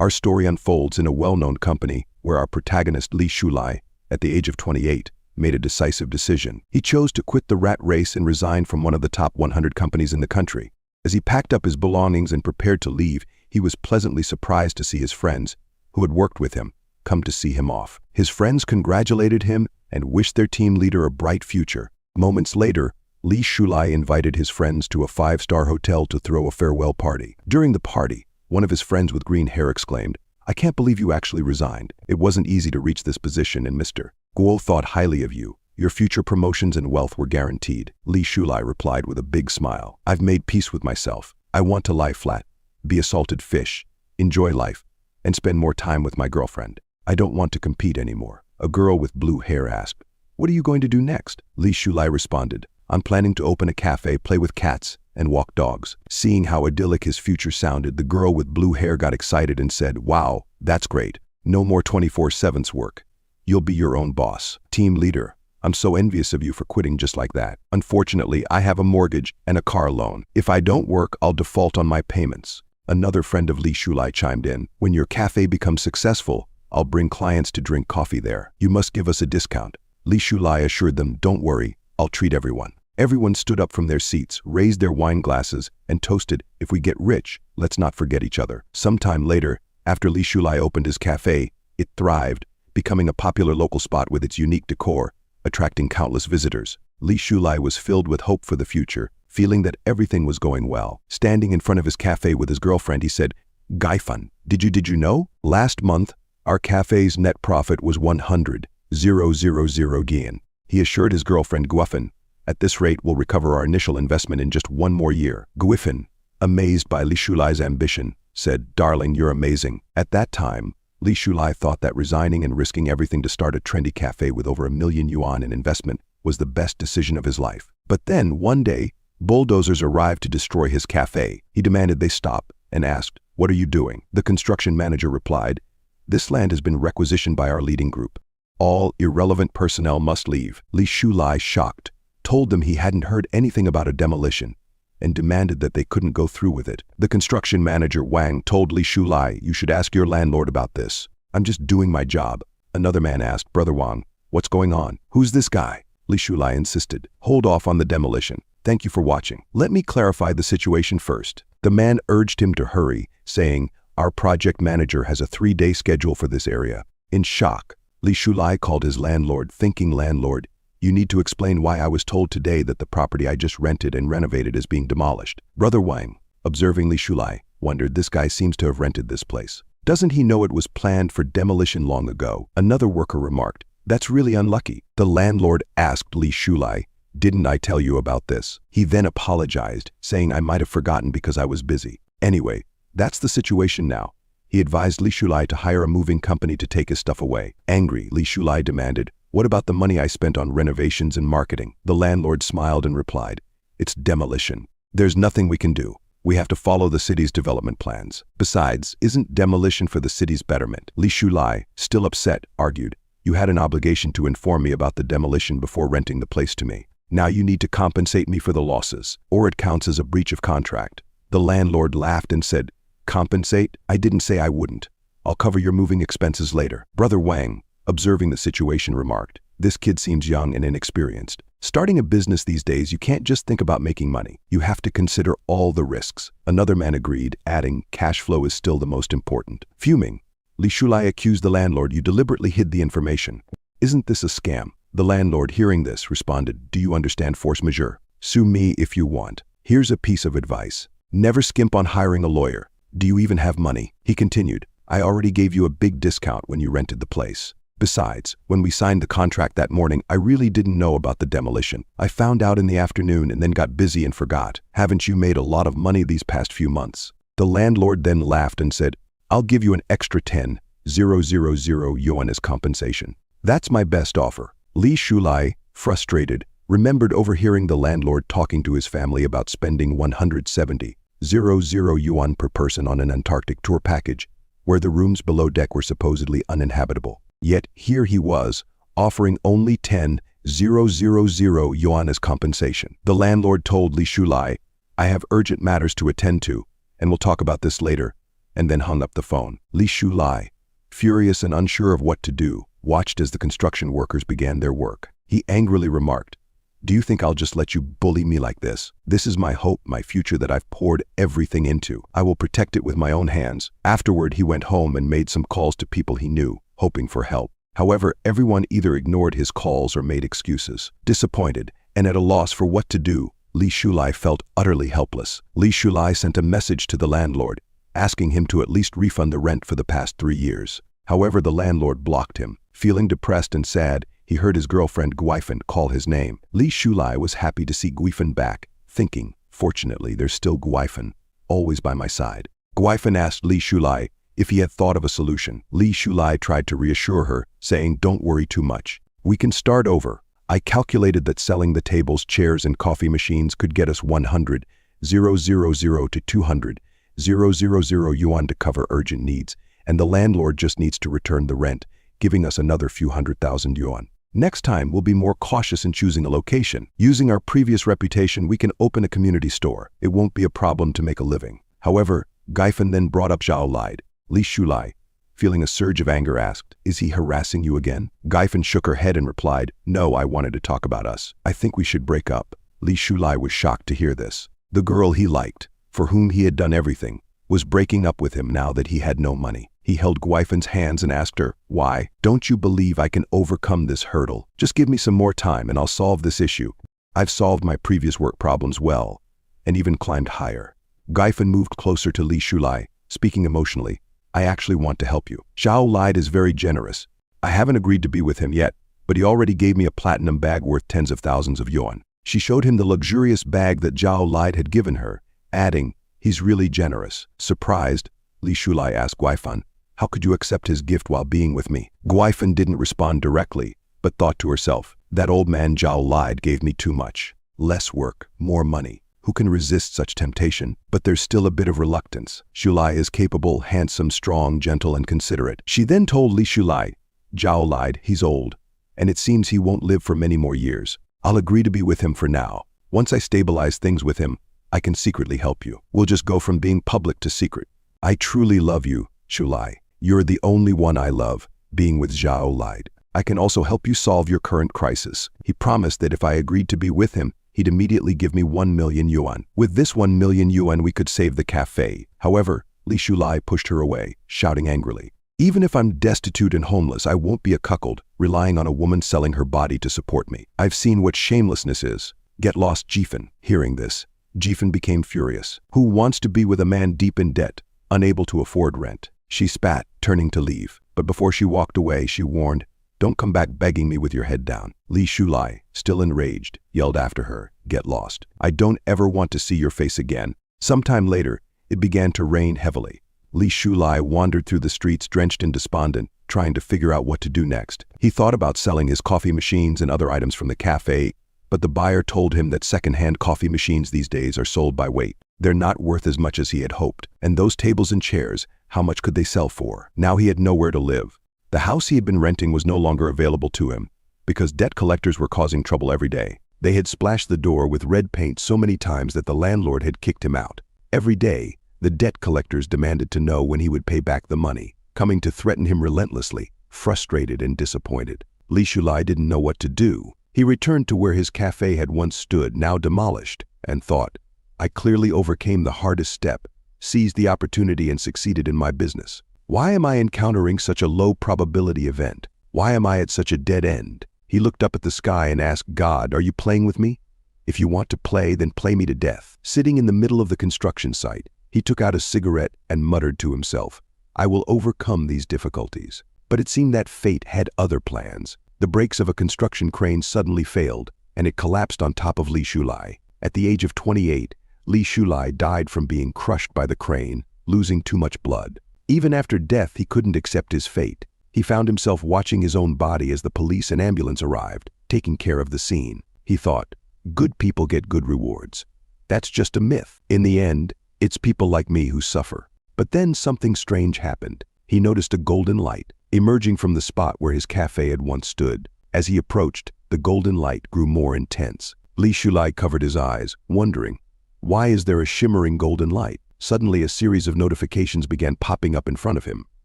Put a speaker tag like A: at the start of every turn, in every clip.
A: Our story unfolds in a well-known company where our protagonist Li Shulai, at the age of 28, made a decisive decision. He chose to quit the rat race and resign from one of the top 100 companies in the country. As he packed up his belongings and prepared to leave, he was pleasantly surprised to see his friends, who had worked with him, come to see him off. His friends congratulated him and wished their team leader a bright future. Moments later, Li Shulai invited his friends to a 5-star hotel to throw a farewell party. During the party, one of his friends with green hair exclaimed, "I can't believe you actually resigned. It wasn't easy to reach this position, and Mr. Guo thought highly of you. Your future promotions and wealth were guaranteed." Li Shulai replied with a big smile. "I've made peace with myself. I want to lie flat, be a salted fish, enjoy life, and spend more time with my girlfriend. I don't want to compete anymore." A girl with blue hair asked, "What are you going to do next?" Li Shulai responded, "I'm planning to open a cafe, play with cats, and walk dogs." Seeing how idyllic his future sounded, the girl with blue hair got excited and said, "Wow, that's great. No more 24/7 work. You'll be your own boss." Team leader, "I'm so envious of you for quitting just like that. Unfortunately, I have a mortgage and a car loan. If I don't work, I'll default on my payments." Another friend of Li Shulai chimed in, "When your cafe becomes successful, I'll bring clients to drink coffee there. You must give us a discount." Li Shulai assured them, "Don't worry, I'll treat everyone." Everyone stood up from their seats, raised their wine glasses, and toasted, "If we get rich, let's not forget each other." Sometime later, after Li Shulai opened his cafe, it thrived, becoming a popular local spot with its unique decor, attracting countless visitors. Li Shulai was filled with hope for the future, feeling that everything was going well. Standing in front of his cafe with his girlfriend, he said, "Gaifan, did you know? Last month, our cafe's net profit was 100,000 yen." He assured his girlfriend Guifan, "At this rate, we'll recover our initial investment in just 1 more year." Guifan, amazed by Li Shulai's ambition, said, "Darling, you're amazing." At that time, Li Shulai thought that resigning and risking everything to start a trendy cafe with over 1,000,000 yuan in investment was the best decision of his life. But then, one day, bulldozers arrived to destroy his cafe. He demanded they stop and asked, "What are you doing?" The construction manager replied, "This land has been requisitioned by our leading group. All irrelevant personnel must leave." Li Shulai, shocked, told them he hadn't heard anything about a demolition and demanded that they couldn't go through with it. The construction manager, Wang, told Li Shulai, "You should ask your landlord about this. I'm just doing my job." Another man asked, "Brother Wang, what's going on? Who's this guy?" Li Shulai insisted, "Hold off on the demolition. Thank you for watching. Let me clarify the situation first." The man urged him to hurry, saying, "Our project manager has a 3-day schedule for this area." In shock, Li Shulai called his landlord, thinking, "Landlord, you need to explain why I was told today that the property I just rented and renovated is being demolished." Brother Wang, observing Li Shulai, wondered, "This guy seems to have rented this place. Doesn't he know it was planned for demolition long ago?" Another worker remarked, "That's really unlucky." The landlord asked Li Shulai, "Didn't I tell you about this?" He then apologized, saying, "I might have forgotten because I was busy. Anyway, that's the situation now." He advised Li Shulai to hire a moving company to take his stuff away. Angry, Li Shulai demanded, "What about the money I spent on renovations and marketing?" The landlord smiled and replied, "It's demolition. There's nothing we can do. We have to follow the city's development plans. Besides, isn't demolition for the city's betterment?" Li Shulai, still upset, argued, "You had an obligation to inform me about the demolition before renting the place to me. Now you need to compensate me for the losses, or it counts as a breach of contract." The landlord laughed and said, "Compensate? I didn't say I wouldn't. I'll cover your moving expenses later." Brother Wang, observing the situation, remarked, "This kid seems young and inexperienced. Starting a business these days, you can't just think about making money. You have to consider all the risks." Another man agreed, adding, "Cash flow is still the most important." Fuming, Li Shulai accused the landlord, "You deliberately hid the information. Isn't this a scam?" The landlord, hearing this, responded, "Do you understand force majeure? Sue me if you want. Here's a piece of advice. Never skimp on hiring a lawyer. Do you even have money?" He continued, "I already gave you a big discount when you rented the place. Besides, when we signed the contract that morning, I really didn't know about the demolition. I found out in the afternoon and then got busy and forgot. Haven't you made a lot of money these past few months?" The landlord then laughed and said, "I'll give you an extra 10,000 yuan as compensation. That's my best offer." Li Shulai, frustrated, remembered overhearing the landlord talking to his family about spending 170,000 yuan per person on an Antarctic tour package, where the rooms below deck were supposedly uninhabitable. Yet here he was, offering only 10,000 yuan as compensation. The landlord told Li Shulai, "I have urgent matters to attend to, and we'll talk about this later," and then hung up the phone. Li Shulai, furious and unsure of what to do, watched as the construction workers began their work. He angrily remarked, "Do you think I'll just let you bully me like this? This is my hope, my future that I've poured everything into. I will protect it with my own hands." Afterward, he went home and made some calls to people he knew, hoping for help. However, everyone either ignored his calls or made excuses. Disappointed and at a loss for what to do, Li Shulai felt utterly helpless. Li Shulai sent a message to the landlord, asking him to at least refund the rent for the past 3 years. However, the landlord blocked him. Feeling depressed and sad, he heard his girlfriend Guifan call his name. Li Shulai was happy to see Guifan back, thinking, "Fortunately, there's still Guifan, always by my side." Guifan asked Li Shulai if he had thought of a solution. Li Shulai tried to reassure her, saying, "Don't worry too much. We can start over. I calculated that selling the tables, chairs, and coffee machines could get us 100,000 to 200,000 yuan to cover urgent needs, and the landlord just needs to return the rent, giving us another few 100,000 yuan. Next time, we'll be more cautious in choosing a location. Using our previous reputation, we can open a community store. It won't be a problem to make a living." However, Guifan then brought up Zhao Lide. Li Shulai, feeling a surge of anger, asked, "Is he harassing you again?" Guifan shook her head and replied, "No, I wanted to talk about us. I think we should break up." Li Shulai was shocked to hear this. The girl he liked, for whom he had done everything, was breaking up with him now that he had no money. He held Guifan's hands and asked her, "Why? Don't you believe I can overcome this hurdle? Just give me some more time and I'll solve this issue. I've solved my previous work problems well, and even climbed higher." Guifan moved closer to Li Shulai, speaking emotionally. "I actually want to help you. Zhao Lide is very generous. I haven't agreed to be with him yet, but he already gave me a platinum bag worth tens of thousands of yuan." She showed him the luxurious bag that Zhao Lide had given her, adding, "He's really generous." Surprised, Li Shulai asked Guifan, "How could you accept his gift while being with me?" Guifan didn't respond directly, but thought to herself, "That old man Zhao Lide gave me too much. Less work, more money. Who can resist such temptation? But there's still a bit of reluctance. Shulai is capable, handsome, strong, gentle, and considerate." She then told Li Shulai, "Zhao Lide, he's old, and it seems he won't live for many more years. I'll agree to be with him for now. Once I stabilize things with him, I can secretly help you. We'll just go from being public to secret. I truly love you, Shulai. You're the only one I love, being with Zhao Lide. I can also help you solve your current crisis." He promised that if I agreed to be with him, he'd immediately give me 1 million yuan. With this 1 million yuan, we could save the cafe. However, Li Shulai pushed her away, shouting angrily, "Even if I'm destitute and homeless, I won't be a cuckold, relying on a woman selling her body to support me. I've seen what shamelessness is. Get lost, Jifan." Hearing this, Jifan became furious. Who wants to be with a man deep in debt, unable to afford rent? She spat, turning to leave. But before she walked away, she warned, "Don't come back begging me with your head down." Li Shulai, still enraged, yelled after her, "Get lost. I don't ever want to see your face again." Sometime later, it began to rain heavily. Li Shulai wandered through the streets drenched and despondent, trying to figure out what to do next. He thought about selling his coffee machines and other items from the cafe, but the buyer told him that second-hand coffee machines these days are sold by weight. They're not worth as much as he had hoped. And those tables and chairs, how much could they sell for? Now he had nowhere to live. The house he had been renting was no longer available to him, because debt collectors were causing trouble every day. They had splashed the door with red paint so many times that the landlord had kicked him out. Every day, the debt collectors demanded to know when he would pay back the money, coming to threaten him relentlessly, frustrated and disappointed. Li Shulai didn't know what to do. He returned to where his cafe had once stood, now demolished, and thought, "I clearly overcame the hardest step, seized the opportunity and succeeded in my business. Why am I encountering such a low probability event? Why am I at such a dead end?" He looked up at the sky and asked God, "Are you playing with me? If you want to play, then play me to death." Sitting in the middle of the construction site, he took out a cigarette and muttered to himself, "I will overcome these difficulties." But it seemed that fate had other plans. The brakes of a construction crane suddenly failed, and it collapsed on top of Li Shulai. At the age of 28, Li Shulai died from being crushed by the crane, losing too much blood. Even after death, he couldn't accept his fate. He found himself watching his own body as the police and ambulance arrived, taking care of the scene. He thought, "Good people get good rewards. That's just a myth. In the end, it's people like me who suffer." But then something strange happened. He noticed a golden light emerging from the spot where his cafe had once stood. As he approached, the golden light grew more intense. Li Shulai covered his eyes, wondering, why is there a shimmering golden light? Suddenly, a series of notifications began popping up in front of him,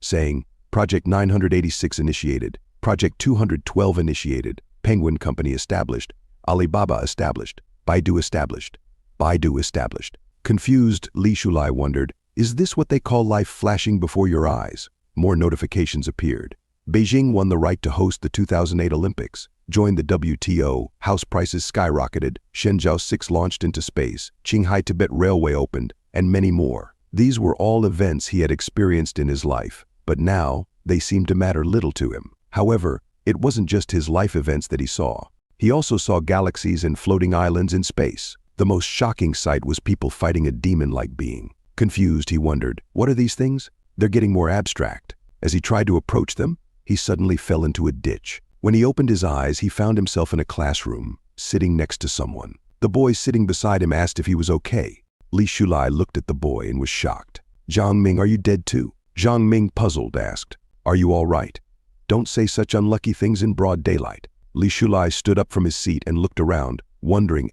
A: saying, Project 986 initiated, Project 212 initiated, Penguin Company established, Alibaba established, Baidu established, Baidu established. Confused, Li Shulai wondered, is this what they call life flashing before your eyes? More notifications appeared. Beijing won the right to host the 2008 Olympics, joined the WTO, house prices skyrocketed, Shenzhou 6 launched into space, Qinghai-Tibet Railway opened, and many more. These were all events he had experienced in his life, but now they seemed to matter little to him. However, it wasn't just his life events that he saw. He also saw galaxies and floating islands in space. The most shocking sight was people fighting a demon-like being. Confused, he wondered, what are these things? They're getting more abstract. As he tried to approach them, he suddenly fell into a ditch. When he opened his eyes, he found himself in a classroom, sitting next to someone. The boy sitting beside him asked if he was okay. Li Shulai looked at the boy and was shocked. Zhang Ming, are you dead too? Zhang Ming, puzzled, asked, are you all right? Don't say such unlucky things in broad daylight. Li Shulai stood up from his seat and looked around, wondering,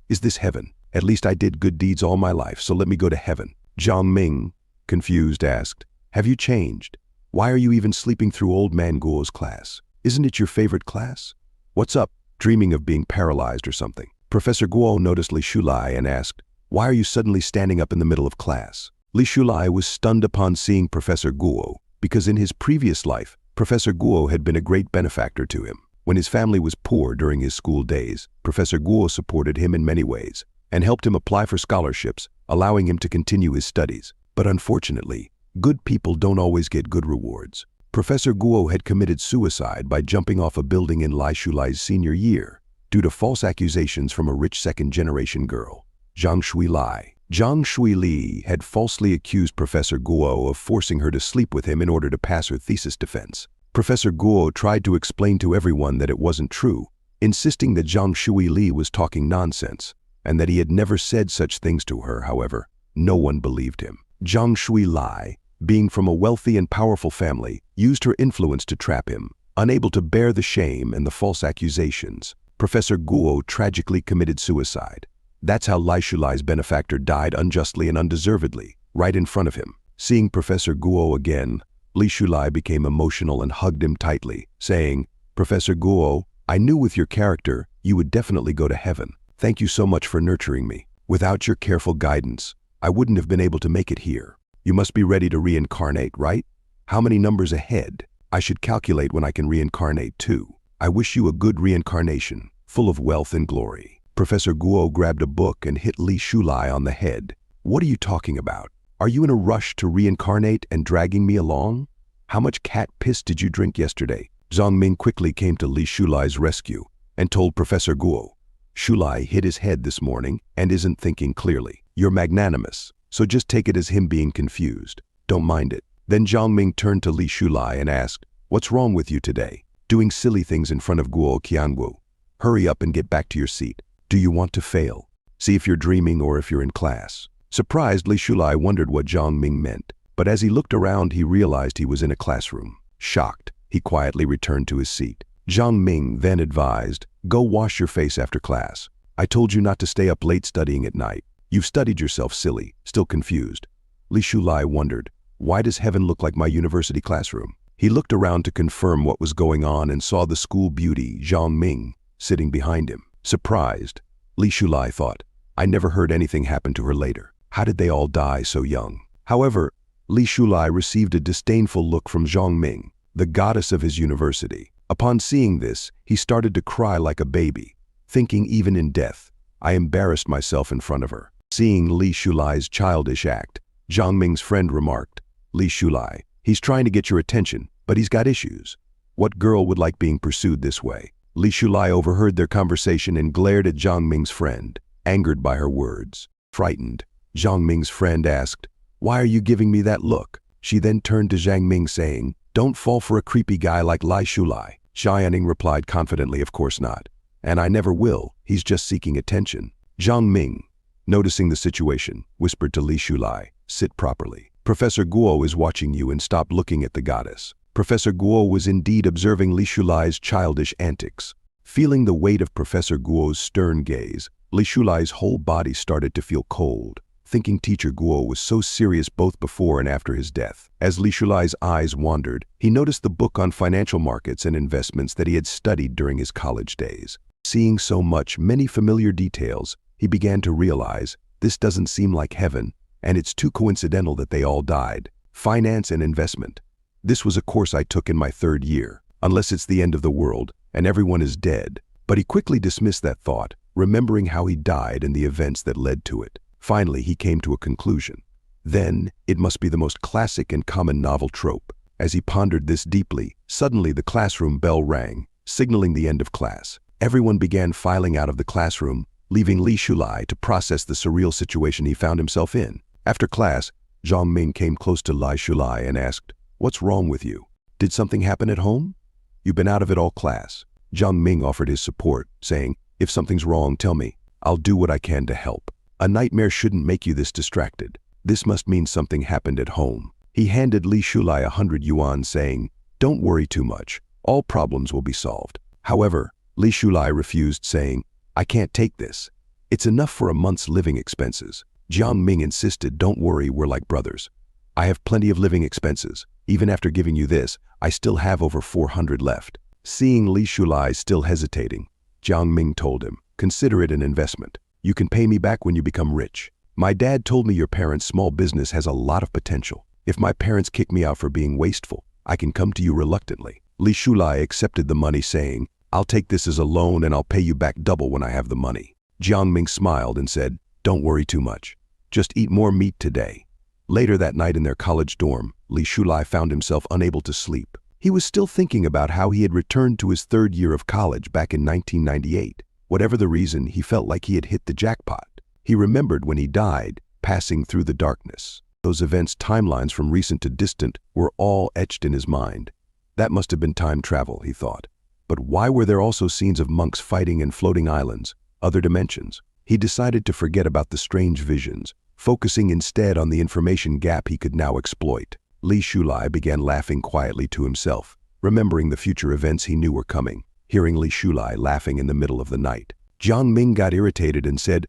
A: is this heaven? At least I did good deeds all my life, so let me go to heaven. Zhang Ming, confused, asked, have you changed? Why are you even sleeping through old man Guo's class? Isn't it your favorite class? What's up, dreaming of being paralyzed or something? Professor Guo noticed Li Shulai and asked, why are you suddenly standing up in the middle of class? Li Shulai was stunned upon seeing Professor Guo, because in his previous life, Professor Guo had been a great benefactor to him. When his family was poor during his school days, Professor Guo supported him in many ways and helped him apply for scholarships, allowing him to continue his studies. But unfortunately, good people don't always get good rewards. Professor Guo had committed suicide by jumping off a building in Li Shulai's senior year due to false accusations from a rich second-generation girl, Zhang Shuilai. Zhang Shuili had falsely accused Professor Guo of forcing her to sleep with him in order to pass her thesis defense. Professor Guo tried to explain to everyone that it wasn't true, insisting that Zhang Shuili was talking nonsense and that he had never said such things to her. However, no one believed him. Zhang Shuilai, being from a wealthy and powerful family, used her influence to trap him. Unable to bear the shame and the false accusations, Professor Guo tragically committed suicide. That's how Li Shulai's benefactor died unjustly and undeservedly, right in front of him. Seeing Professor Guo again, Li Shulai became emotional and hugged him tightly, saying, Professor Guo, I knew with your character you would definitely go to heaven. Thank you so much for nurturing me. Without your careful guidance, I wouldn't have been able to make it here. You must be ready to reincarnate, right? How many numbers ahead? I should calculate when I can reincarnate too. I wish you a good reincarnation, full of wealth and glory. Professor Guo grabbed a book and hit Li Shulai on the head. What are you talking about? Are you in a rush to reincarnate and dragging me along? How much cat piss did you drink yesterday? Zhang Ming quickly came to Li Shulai's rescue and told Professor Guo, Shulai hit his head this morning and isn't thinking clearly. You're magnanimous, so just take it as him being confused. Don't mind it. Then Zhang Ming turned to Li Shulai and asked, what's wrong with you today? Doing silly things in front of Guo Qiangu. Hurry up and get back to your seat. Do you want to fail? See if you're dreaming or if you're in class. Surprised, Li Shulai wondered what Zhang Ming meant, but as he looked around, he realized he was in a classroom. Shocked, he quietly returned to his seat. Zhang Ming then advised, go wash your face after class. I told you not to stay up late studying at night. You've studied yourself silly, still confused. Li Shulai wondered, why does heaven look like my university classroom? He looked around to confirm what was going on and saw the school beauty, Zhang Ming, sitting behind him. Surprised, Li Shulai thought, I never heard anything happen to her later. How did they all die so young? However, Li Shulai received a disdainful look from Zhang Ming, the goddess of his university. Upon seeing this, he started to cry like a baby, thinking even in death, I embarrassed myself in front of her. Seeing Li Shulai's childish act, Zhang Ming's friend remarked, Li Shulai, he's trying to get your attention, but he's got issues. What girl would like being pursued this way? Li Shulai overheard their conversation and glared at Zhang Ming's friend, angered by her words. Frightened, Zhang Ming's friend asked, why are you giving me that look? She then turned to Zhang Ming saying, don't fall for a creepy guy like Li Shulai. Xiaoning replied confidently, of course not. And I never will, he's just seeking attention. Zhang Ming, noticing the situation, whispered to Li Shulai, sit properly. Professor Guo is watching you and stop looking at the goddess. Professor Guo was indeed observing Li Shulai's childish antics. Feeling the weight of Professor Guo's stern gaze, Li Shulai's whole body started to feel cold. thinking teacher Guo was so serious both before and after his death. As Li Shulai's eyes wandered, he noticed the book on financial markets and investments that he had studied during his college days. Seeing so many familiar details, he began to realize this doesn't seem like heaven, and it's too coincidental that they all died. Finance and investment. This was a course I took in my 3rd year. Unless it's the end of the world and everyone is dead. But he quickly dismissed that thought, remembering how he died and the events that led to it. Finally, he came to a conclusion. Then, it must be the most classic and common novel trope. As he pondered this deeply, suddenly the classroom bell rang, signaling the end of class. Everyone began filing out of the classroom, leaving Li Shulai to process the surreal situation he found himself in. After class, Zhang Ming came close to Li Shulai and asked, "What's wrong with you? Did something happen at home? You've been out of it all class." Zhang Ming offered his support, saying, "If something's wrong, tell me. I'll do what I can to help. A nightmare shouldn't make you this distracted. This must mean something happened at home." He handed Li Shulai 100 yuan, saying, "Don't worry too much. All problems will be solved." However, Li Shulai refused, saying, "I can't take this. It's enough for a month's living expenses." Jiang Ming insisted, "Don't worry, we're like brothers. I have plenty of living expenses. Even after giving you this, I still have over 400 left." Seeing Li Shulai still hesitating, Jiang Ming told him, "Consider it an investment. You can pay me back when you become rich. My dad told me your parents' small business has a lot of potential. If my parents kick me out for being wasteful, I can come to you reluctantly." Li Shulai accepted the money, saying, "I'll take this as a loan and I'll pay you back double when I have the money." Jiang Ming smiled and said, "Don't worry too much. Just eat more meat today." Later that night in their college dorm, Li Shulai found himself unable to sleep. He was still thinking about how he had returned to his 3rd year of college back in 1998. Whatever the reason, he felt like he had hit the jackpot. He remembered when he died, passing through the darkness. Those events' timelines from recent to distant were all etched in his mind. That must have been time travel, he thought. But why were there also scenes of monks fighting and floating islands, other dimensions? He decided to forget about the strange visions, focusing instead on the information gap he could now exploit. Li Shulai began laughing quietly to himself, remembering the future events he knew were coming. Hearing Li Shulai laughing in the middle of the night, Jiang Ming got irritated and said,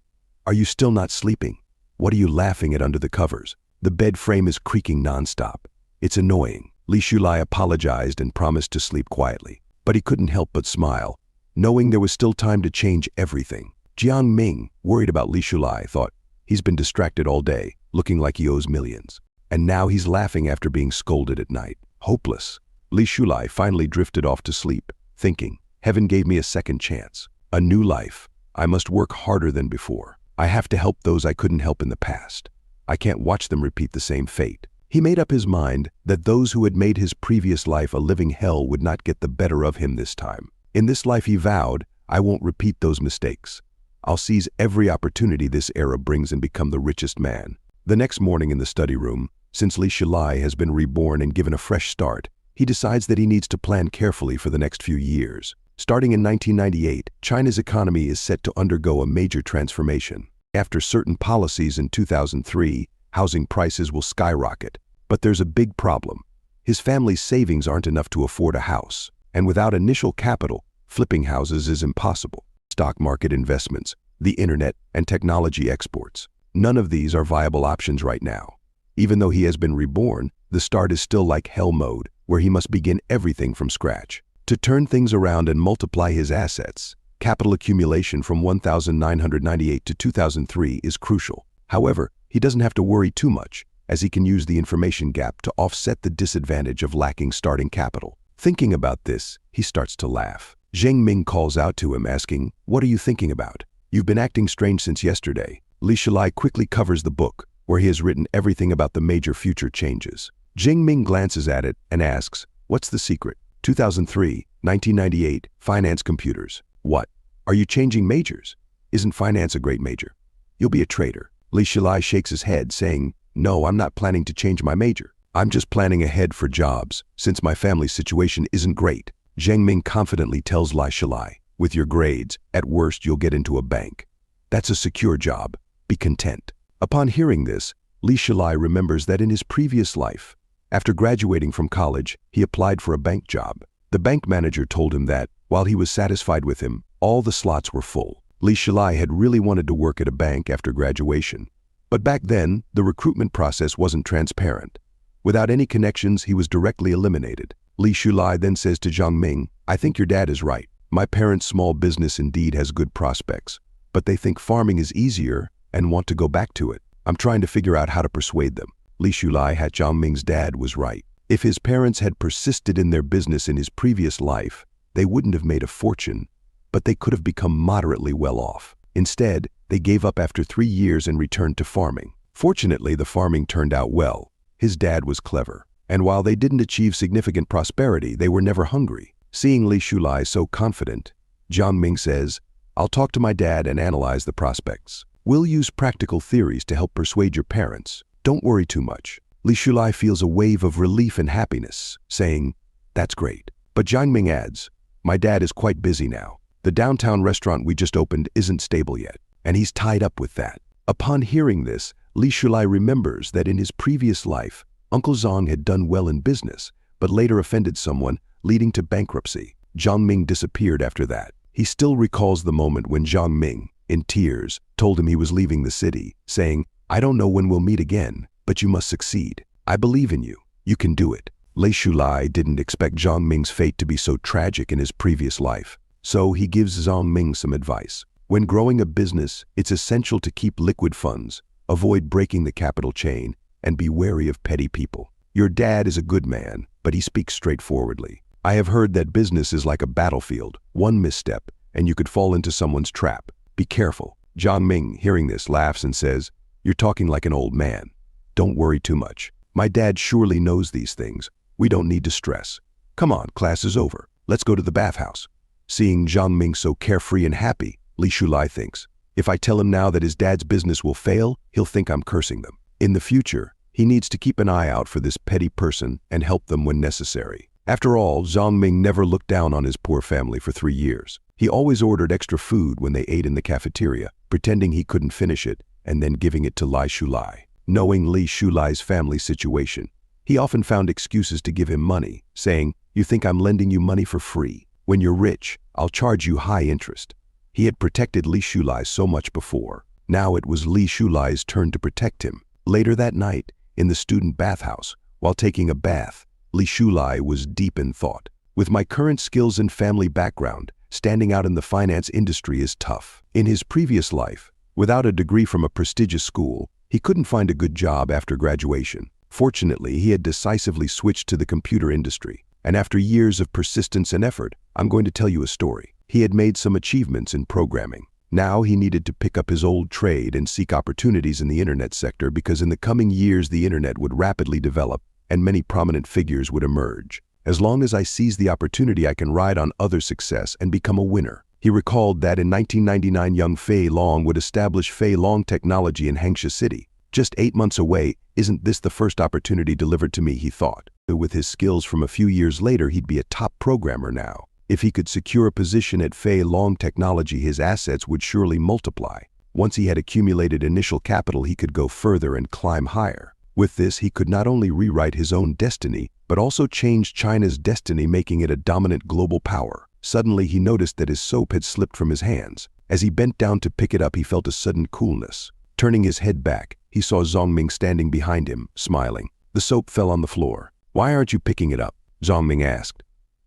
A: "Are you still not sleeping? What are you laughing at under the covers? The bed frame is creaking nonstop. It's annoying." Li Shulai apologized and promised to sleep quietly, but he couldn't help but smile, knowing there was still time to change everything. Jiang Ming, worried about Li Shulai, thought, "He's been distracted all day, looking like he owes millions. And now he's laughing after being scolded at night. Hopeless." Li Shulai finally drifted off to sleep, thinking, "Heaven gave me a second chance. A new life. I must work harder than before. I have to help those I couldn't help in the past. I can't watch them repeat the same fate." He made up his mind that those who had made his previous life a living hell would not get the better of him this time. In this life, he vowed, "I won't repeat those mistakes. I'll seize every opportunity this era brings and become the richest man." The next morning in the study room, since Li Shulai has been reborn and given a fresh start, he decides that he needs to plan carefully for the next few years. Starting in 1998, China's economy is set to undergo a major transformation. After certain policies in 2003, housing prices will skyrocket. But there's a big problem. His family's savings aren't enough to afford a house, and without initial capital, flipping houses is impossible. Stock market investments, the internet, and technology exports. None of these are viable options right now. Even though he has been reborn, the start is still like hell mode, where he must begin everything from scratch. To turn things around and multiply his assets, capital accumulation from 1998 to 2003 is crucial. However, he doesn't have to worry too much, as he can use the information gap to offset the disadvantage of lacking starting capital. Thinking about this, he starts to laugh. Zheng Ming calls out to him, asking, "What are you thinking about? You've been acting strange since yesterday." Li Shulai quickly covers the book, where he has written everything about the major future changes. Zheng Ming glances at it and asks, "What's the secret?" 2003, 1998, finance computers. "What? Are you changing majors? Isn't finance a great major? You'll be a trader." Li Shulai shakes his head, saying, "No, I'm not planning to change my major. I'm just planning ahead for jobs, since my family's situation isn't great." Zheng Ming confidently tells Li Shulai, "With your grades, at worst you'll get into a bank. That's a secure job. Be content." Upon hearing this, Li Shulai remembers that in his previous life, after graduating from college, he applied for a bank job. The bank manager told him that, while he was satisfied with him, all the slots were full. Li Shulai had really wanted to work at a bank after graduation, But back then, the recruitment process wasn't transparent. Without any connections, he was directly eliminated. Li Shulai then says to Zhang Ming, "I think your dad is right. My parents' small business indeed has good prospects, but they think farming is easier and want to go back to it. I'm trying to figure out how to persuade them." Li Shulai had Zhang Ming's dad was right. If his parents had persisted in their business in his previous life, they wouldn't have made a fortune, but they could have become moderately well off. Instead, they gave up after 3 years and returned to farming. Fortunately, the farming turned out well. His dad was clever. And while they didn't achieve significant prosperity, they were never hungry. Seeing Li Shulai so confident, Zhang Ming says, "I'll talk to my dad and analyze the prospects. We'll use practical theories to help persuade your parents. Don't worry too much." Li Shulai feels a wave of relief and happiness, saying, "That's great." But Zhang Ming adds, "My dad is quite busy now. The downtown restaurant we just opened isn't stable yet, and he's tied up with that." Upon hearing this, Li Shulai remembers that in his previous life, Uncle Zhang had done well in business, but later offended someone, leading to bankruptcy. Zhang Ming disappeared after that. He still recalls the moment when Zhang Ming, in tears, told him he was leaving the city, saying, "I don't know when we'll meet again, but you must succeed. I believe in you. You can do it." Li Shulai didn't expect Zhang Ming's fate to be so tragic in his previous life, so he gives Zhang Ming some advice. When growing a business, it's essential to keep liquid funds, avoid breaking the capital chain, and be wary of petty people. Your dad is a good man, but he speaks straightforwardly. I have heard that business is like a battlefield. One misstep, and you could fall into someone's trap. Be careful. Zhang Ming, hearing this, laughs and says, "You're talking like an old man. Don't worry too much. My dad surely knows these things. We don't need to stress. Come on, class is over. Let's go to the bathhouse." Seeing Zhang Ming so carefree and happy, Li Shulai thinks, if I tell him now that his dad's business will fail, he'll think I'm cursing them. In the future, he needs to keep an eye out for this petty person and help them when necessary. After all, Zhang Ming never looked down on his poor family for 3 years. He always ordered extra food when they ate in the cafeteria, pretending he couldn't finish it and then giving it to Li Shulai. Knowing Li Shulai's family situation, he often found excuses to give him money, saying, "You think I'm lending you money for free? When you're rich, I'll charge you high interest." He had protected Li Shulai so much before. Now it was Li Shulai's turn to protect him. Later that night, in the student bathhouse, while taking a bath, Li Shulai was deep in thought. "With my current skills and family background, standing out in the finance industry is tough." In his previous life, without a degree from a prestigious school, he couldn't find a good job after graduation. Fortunately, he had decisively switched to the computer industry. And after years of persistence and effort, I'm going to tell you a story. He had made some achievements in programming. Now he needed to pick up his old trade and seek opportunities in the internet sector because in the coming years the internet would rapidly develop and many prominent figures would emerge. As long as I seize the opportunity, I can ride on other success and become a winner. He recalled that in 1999 young Fei Long would establish Fei Long Technology in Hangsha City. Just 8 months away, isn't this the first opportunity delivered to me, he thought. With his skills from a few years later, he'd be a top programmer now. If he could secure a position at Fei Long Technology, his assets would surely multiply. Once he had accumulated initial capital, he could go further and climb higher. With this, he could not only rewrite his own destiny, but also change China's destiny, making it a dominant global power. Suddenly, he noticed that his soap had slipped from his hands. As he bent down to pick it up, he felt a sudden coolness. Turning his head back, he saw Zhang Ming standing behind him, smiling. The soap fell on the floor. "Why aren't you picking it up?" Zhang Ming asked.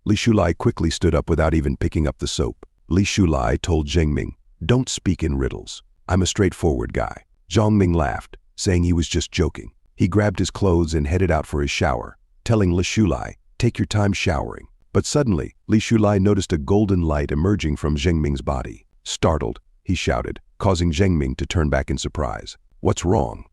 A: Li Shulai quickly stood up without even picking up the soap. Li Shulai told Zhang Ming, "Don't speak in riddles. I'm a straightforward guy." Zhang Ming laughed, saying he was just joking. He grabbed his clothes and headed out for his shower, telling Li Shulai, "Take your time showering." But suddenly, Li Shulai noticed a golden light emerging from Zhang Ming's body. Startled, he shouted, causing Zhang Ming to turn back in surprise. "What's wrong?"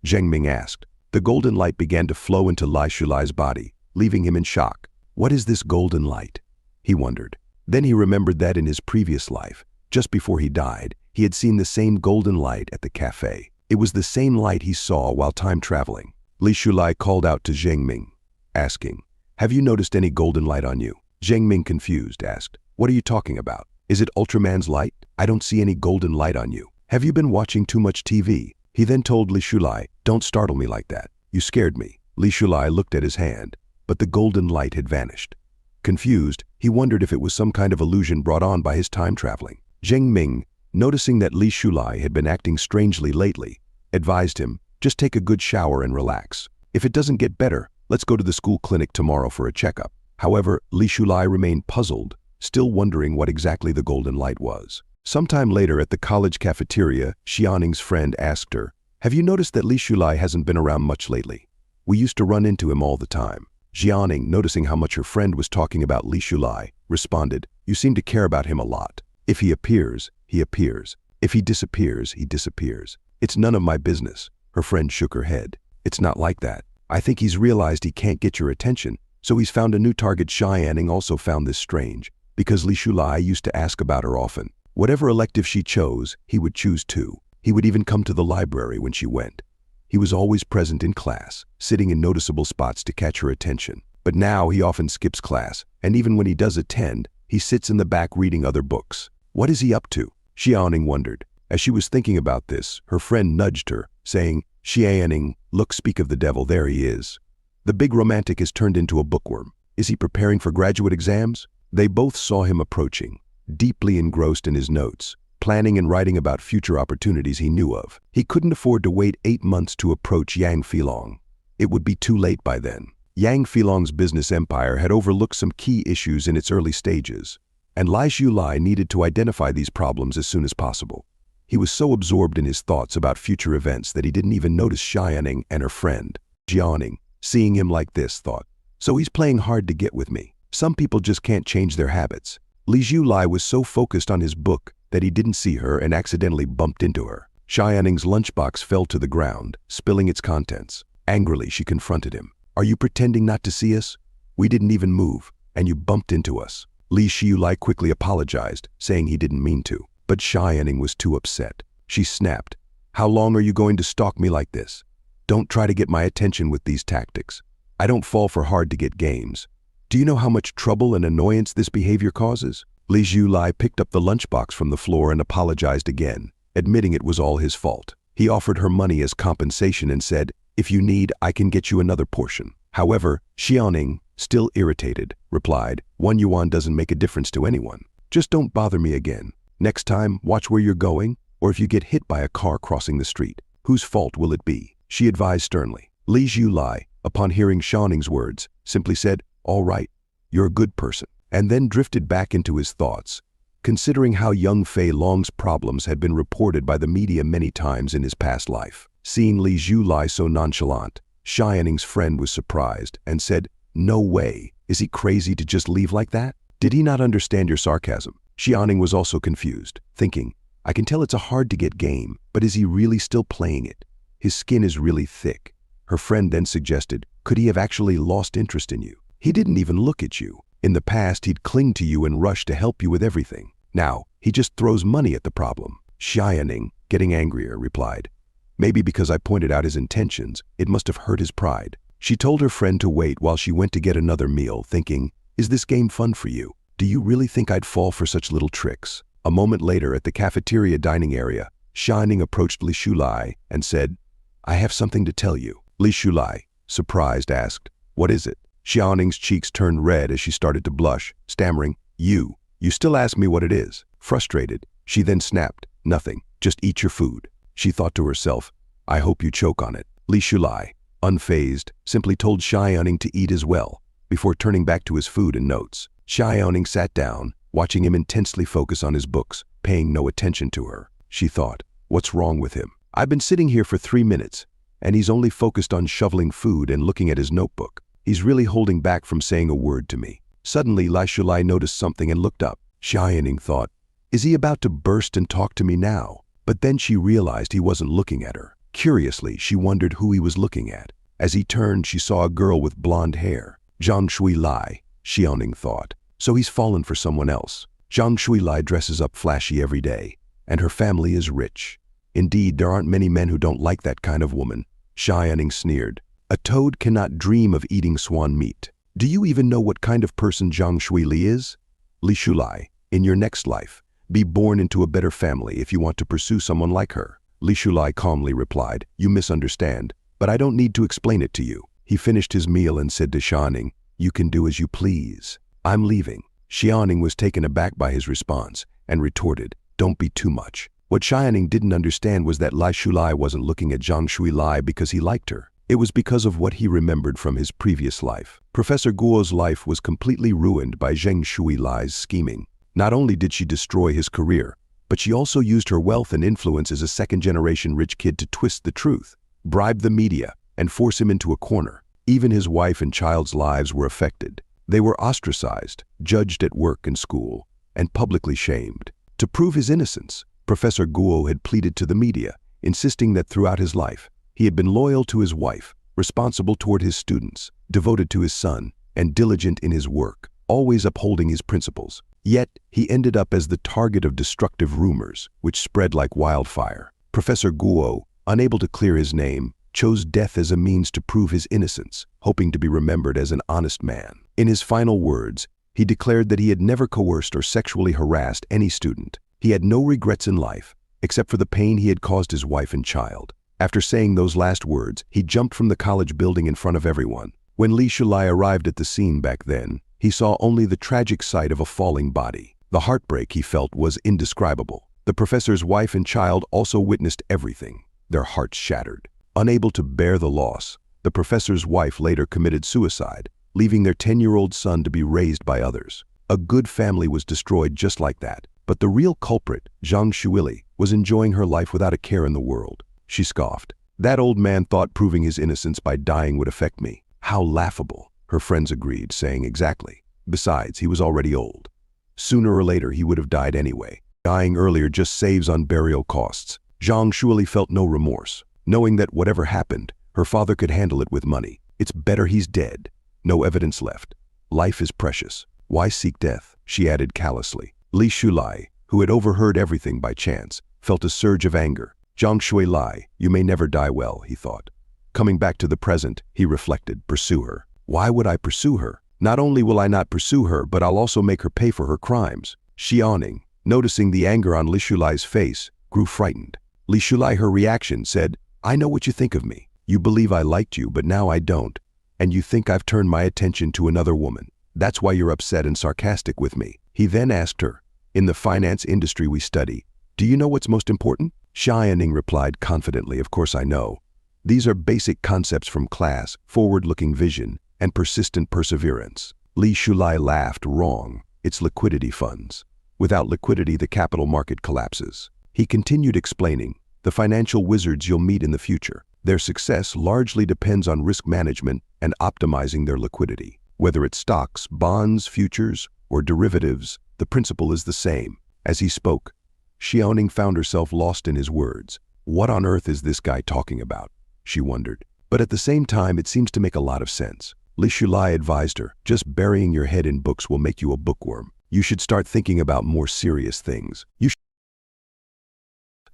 A: Zhang Ming asked. The golden light began to flow into Li Shulai's body, leaving him in shock. What is this golden light? He wondered. Then he remembered that in his previous life, just before he died, he had seen the same golden light at the cafe. It was the same light he saw while time traveling. Li Shulai called out to Zhang Ming, asking, "Have you noticed any golden light on you?" Zhang Ming, confused, asked, "What are you talking about? Is it Ultraman's light? I don't see any golden light on you. Have you been watching too much TV?" He then told Li Shulai, "Don't startle me like that. You scared me." Li Shulai looked at his hand, but the golden light had vanished. Confused, he wondered if it was some kind of illusion brought on by his time traveling. Zhang Ming, noticing that Li Shulai had been acting strangely lately, advised him, just take a good shower and relax. If it doesn't get better, let's go to the school clinic tomorrow for a checkup. However, Li Shulai remained puzzled, still wondering what exactly the golden light was. Sometime later at the college cafeteria, Xianing's friend asked her, "Have you noticed that Li Shulai hasn't been around much lately? We used to run into him all the time." Xianing, noticing how much her friend was talking about Li Shulai, responded, "You seem to care about him a lot. If he appears, he appears. If he disappears, he disappears. It's none of my business." Her friend shook her head. "It's not like that. I think he's realized he can't get your attention, so he's found a new target." Xianing also found this strange, because Li Shulai used to ask about her often. Whatever elective she chose, he would choose too. He would even come to the library when she went. He was always present in class, sitting in noticeable spots to catch her attention. But now he often skips class, and even when he does attend, he sits in the back reading other books. What is he up to? Xianing wondered. As she was thinking about this, her friend nudged her, saying, "Xianing, look, speak of the devil, there he is. The big romantic is turned into a bookworm. Is he preparing for graduate exams?" They both saw him approaching, deeply engrossed in his notes, planning and writing about future opportunities he knew of. He couldn't afford to wait 8 months to approach Yang Filong. It would be too late by then. Yang Filong's business empire had overlooked some key issues in its early stages, and Li Shulai needed to identify these problems as soon as possible. He was so absorbed in his thoughts about future events that he didn't even notice Xianing and her friend. Jianing, seeing him like this, thought, "So he's playing hard to get with me. Some people just can't change their habits." Li Shulai was so focused on his book that he didn't see her and accidentally bumped into her. Xianing's lunchbox fell to the ground, spilling its contents. Angrily, she confronted him. "Are you pretending not to see us? We didn't even move, and you bumped into us." Li Shulai quickly apologized, saying he didn't mean to. But Xianing was too upset. She snapped, "How long are you going to stalk me like this? Don't try to get my attention with these tactics. I don't fall for hard-to-get games. Do you know how much trouble and annoyance this behavior causes?" Li Shulai picked up the lunchbox from the floor and apologized again, admitting it was all his fault. He offered her money as compensation and said, "If you need, I can get you another portion." However, Xianing, still irritated, replied, "1 yuan doesn't make a difference to anyone. Just don't bother me again. Next time, watch where you're going, or if you get hit by a car crossing the street, whose fault will it be?" she advised sternly. Li Shulai, upon hearing Xianing's words, simply said, "All right, you're a good person," and then drifted back into his thoughts, considering how young Fei Long's problems had been reported by the media many times in his past life. Seeing Li Shulai so nonchalant, Xianing's friend was surprised and said, "No way, is he crazy to just leave like that? Did he not understand your sarcasm?" Xianing was also confused, thinking, "I can tell it's a hard-to-get game, but is he really still playing it? His skin is really thick." Her friend then suggested, "Could he have actually lost interest in you? He didn't even look at you. In the past, he'd cling to you and rush to help you with everything. Now, he just throws money at the problem." Xianing, getting angrier, replied, "Maybe because I pointed out his intentions, it must have hurt his pride." She told her friend to wait while she went to get another meal, thinking, "Is this game fun for you? Do you really think I'd fall for such little tricks?" A moment later, at the cafeteria dining area, Xianing approached Li Shulai and said, "I have something to tell you." Li Shulai, surprised, asked, "What is it?" Xianing's cheeks turned red as she started to blush, stammering, You still ask me what it is." Frustrated, she then snapped, "Nothing, just eat your food." She thought to herself, "I hope you choke on it." Li Shulai, unfazed, simply told Xianing to eat as well, before turning back to his food and notes. Xianing sat down, watching him intensely focus on his books, paying no attention to her. She thought, "What's wrong with him? I've been sitting here for 3 minutes, and he's only focused on shoveling food and looking at his notebook. He's really holding back from saying a word to me." Suddenly, Li Shulai noticed something and looked up. Xianing thought, "Is he about to burst and talk to me now?" But then she realized he wasn't looking at her. Curiously, she wondered who he was looking at. As he turned, she saw a girl with blonde hair. Zhang Shui Lai, Xianing thought. So he's fallen for someone else. Zhang Shui Lai dresses up flashy every day, and her family is rich. Indeed, there aren't many men who don't like that kind of woman. Xianing sneered. "A toad cannot dream of eating swan meat. Do you even know what kind of person Zhang Shuili is? Li Shulai, in your next life, be born into a better family if you want to pursue someone like her." Li Shulai calmly replied, "You misunderstand, but I don't need to explain it to you." He finished his meal and said to Xianing, "You can do as you please. I'm leaving." Xianing was taken aback by his response and retorted, "Don't be too much. What Xiaoning didn't understand was that Li Shulai wasn't looking at Zhang Shuilai because he liked her. It was because of what he remembered from his previous life. Professor Guo's life was completely ruined by Zhang Shuilai's scheming. Not only did she destroy his career, but she also used her wealth and influence as a second-generation rich kid to twist the truth, bribe the media, and force him into a corner. Even his wife and child's lives were affected. They were ostracized, judged at work and school, and publicly shamed. To prove his innocence, Professor Guo had pleaded to the media, insisting that throughout his life, he had been loyal to his wife, responsible toward his students, devoted to his son, and diligent in his work, always upholding his principles. Yet, he ended up as the target of destructive rumors, which spread like wildfire. Professor Guo, unable to clear his name, chose death as a means to prove his innocence, hoping to be remembered as an honest man. In his final words, he declared that he had never coerced or sexually harassed any student. He had no regrets in life, except for the pain he had caused his wife and child. After saying those last words, he jumped from the college building in front of everyone. When Li Shulai arrived at the scene back then, he saw only the tragic sight of a falling body. The heartbreak he felt was indescribable. The professor's wife and child also witnessed everything, their hearts shattered. Unable to bear the loss, the professor's wife later committed suicide, leaving their 10-year-old son to be raised by others. A good family was destroyed just like that. But the real culprit, Zhang Shuili, was enjoying her life without a care in the world. She scoffed. That old man thought proving his innocence by dying would affect me. How laughable. Her friends agreed, saying exactly. Besides, he was already old. Sooner or later, he would have died anyway. Dying earlier just saves on burial costs. Zhang Shuili felt no remorse, knowing that whatever happened, her father could handle it with money. It's better he's dead. No evidence left. Life is precious. Why seek death? She added callously. Li Shulai, who had overheard everything by chance, felt a surge of anger. Zhang Shuilai, you may never die well, he thought. Coming back to the present, he reflected, pursue her. Why would I pursue her? Not only will I not pursue her, but I'll also make her pay for her crimes. Xiaoning, noticing the anger on Li Shulai's face, grew frightened. Li Shulai, her reaction, said, I know what you think of me. You believe I liked you, but now I don't. And you think I've turned my attention to another woman. That's why you're upset and sarcastic with me. He then asked her, in the finance industry we study, do you know what's most important? Xiaoning replied confidently, of course I know. These are basic concepts from class, forward-looking vision, and persistent perseverance. Li Shulai laughed. Wrong. It's liquidity funds. Without liquidity, the capital market collapses. He continued explaining, the financial wizards you'll meet in the future. Their success largely depends on risk management and optimizing their liquidity. Whether it's stocks, bonds, futures, or derivatives, the principle is the same. As he spoke, Xiaoning found herself lost in his words. What on earth is this guy talking about? She wondered. But at the same time, it seems to make a lot of sense. Li Shulai advised her, just burying your head in books will make you a bookworm. You should start thinking about more serious things.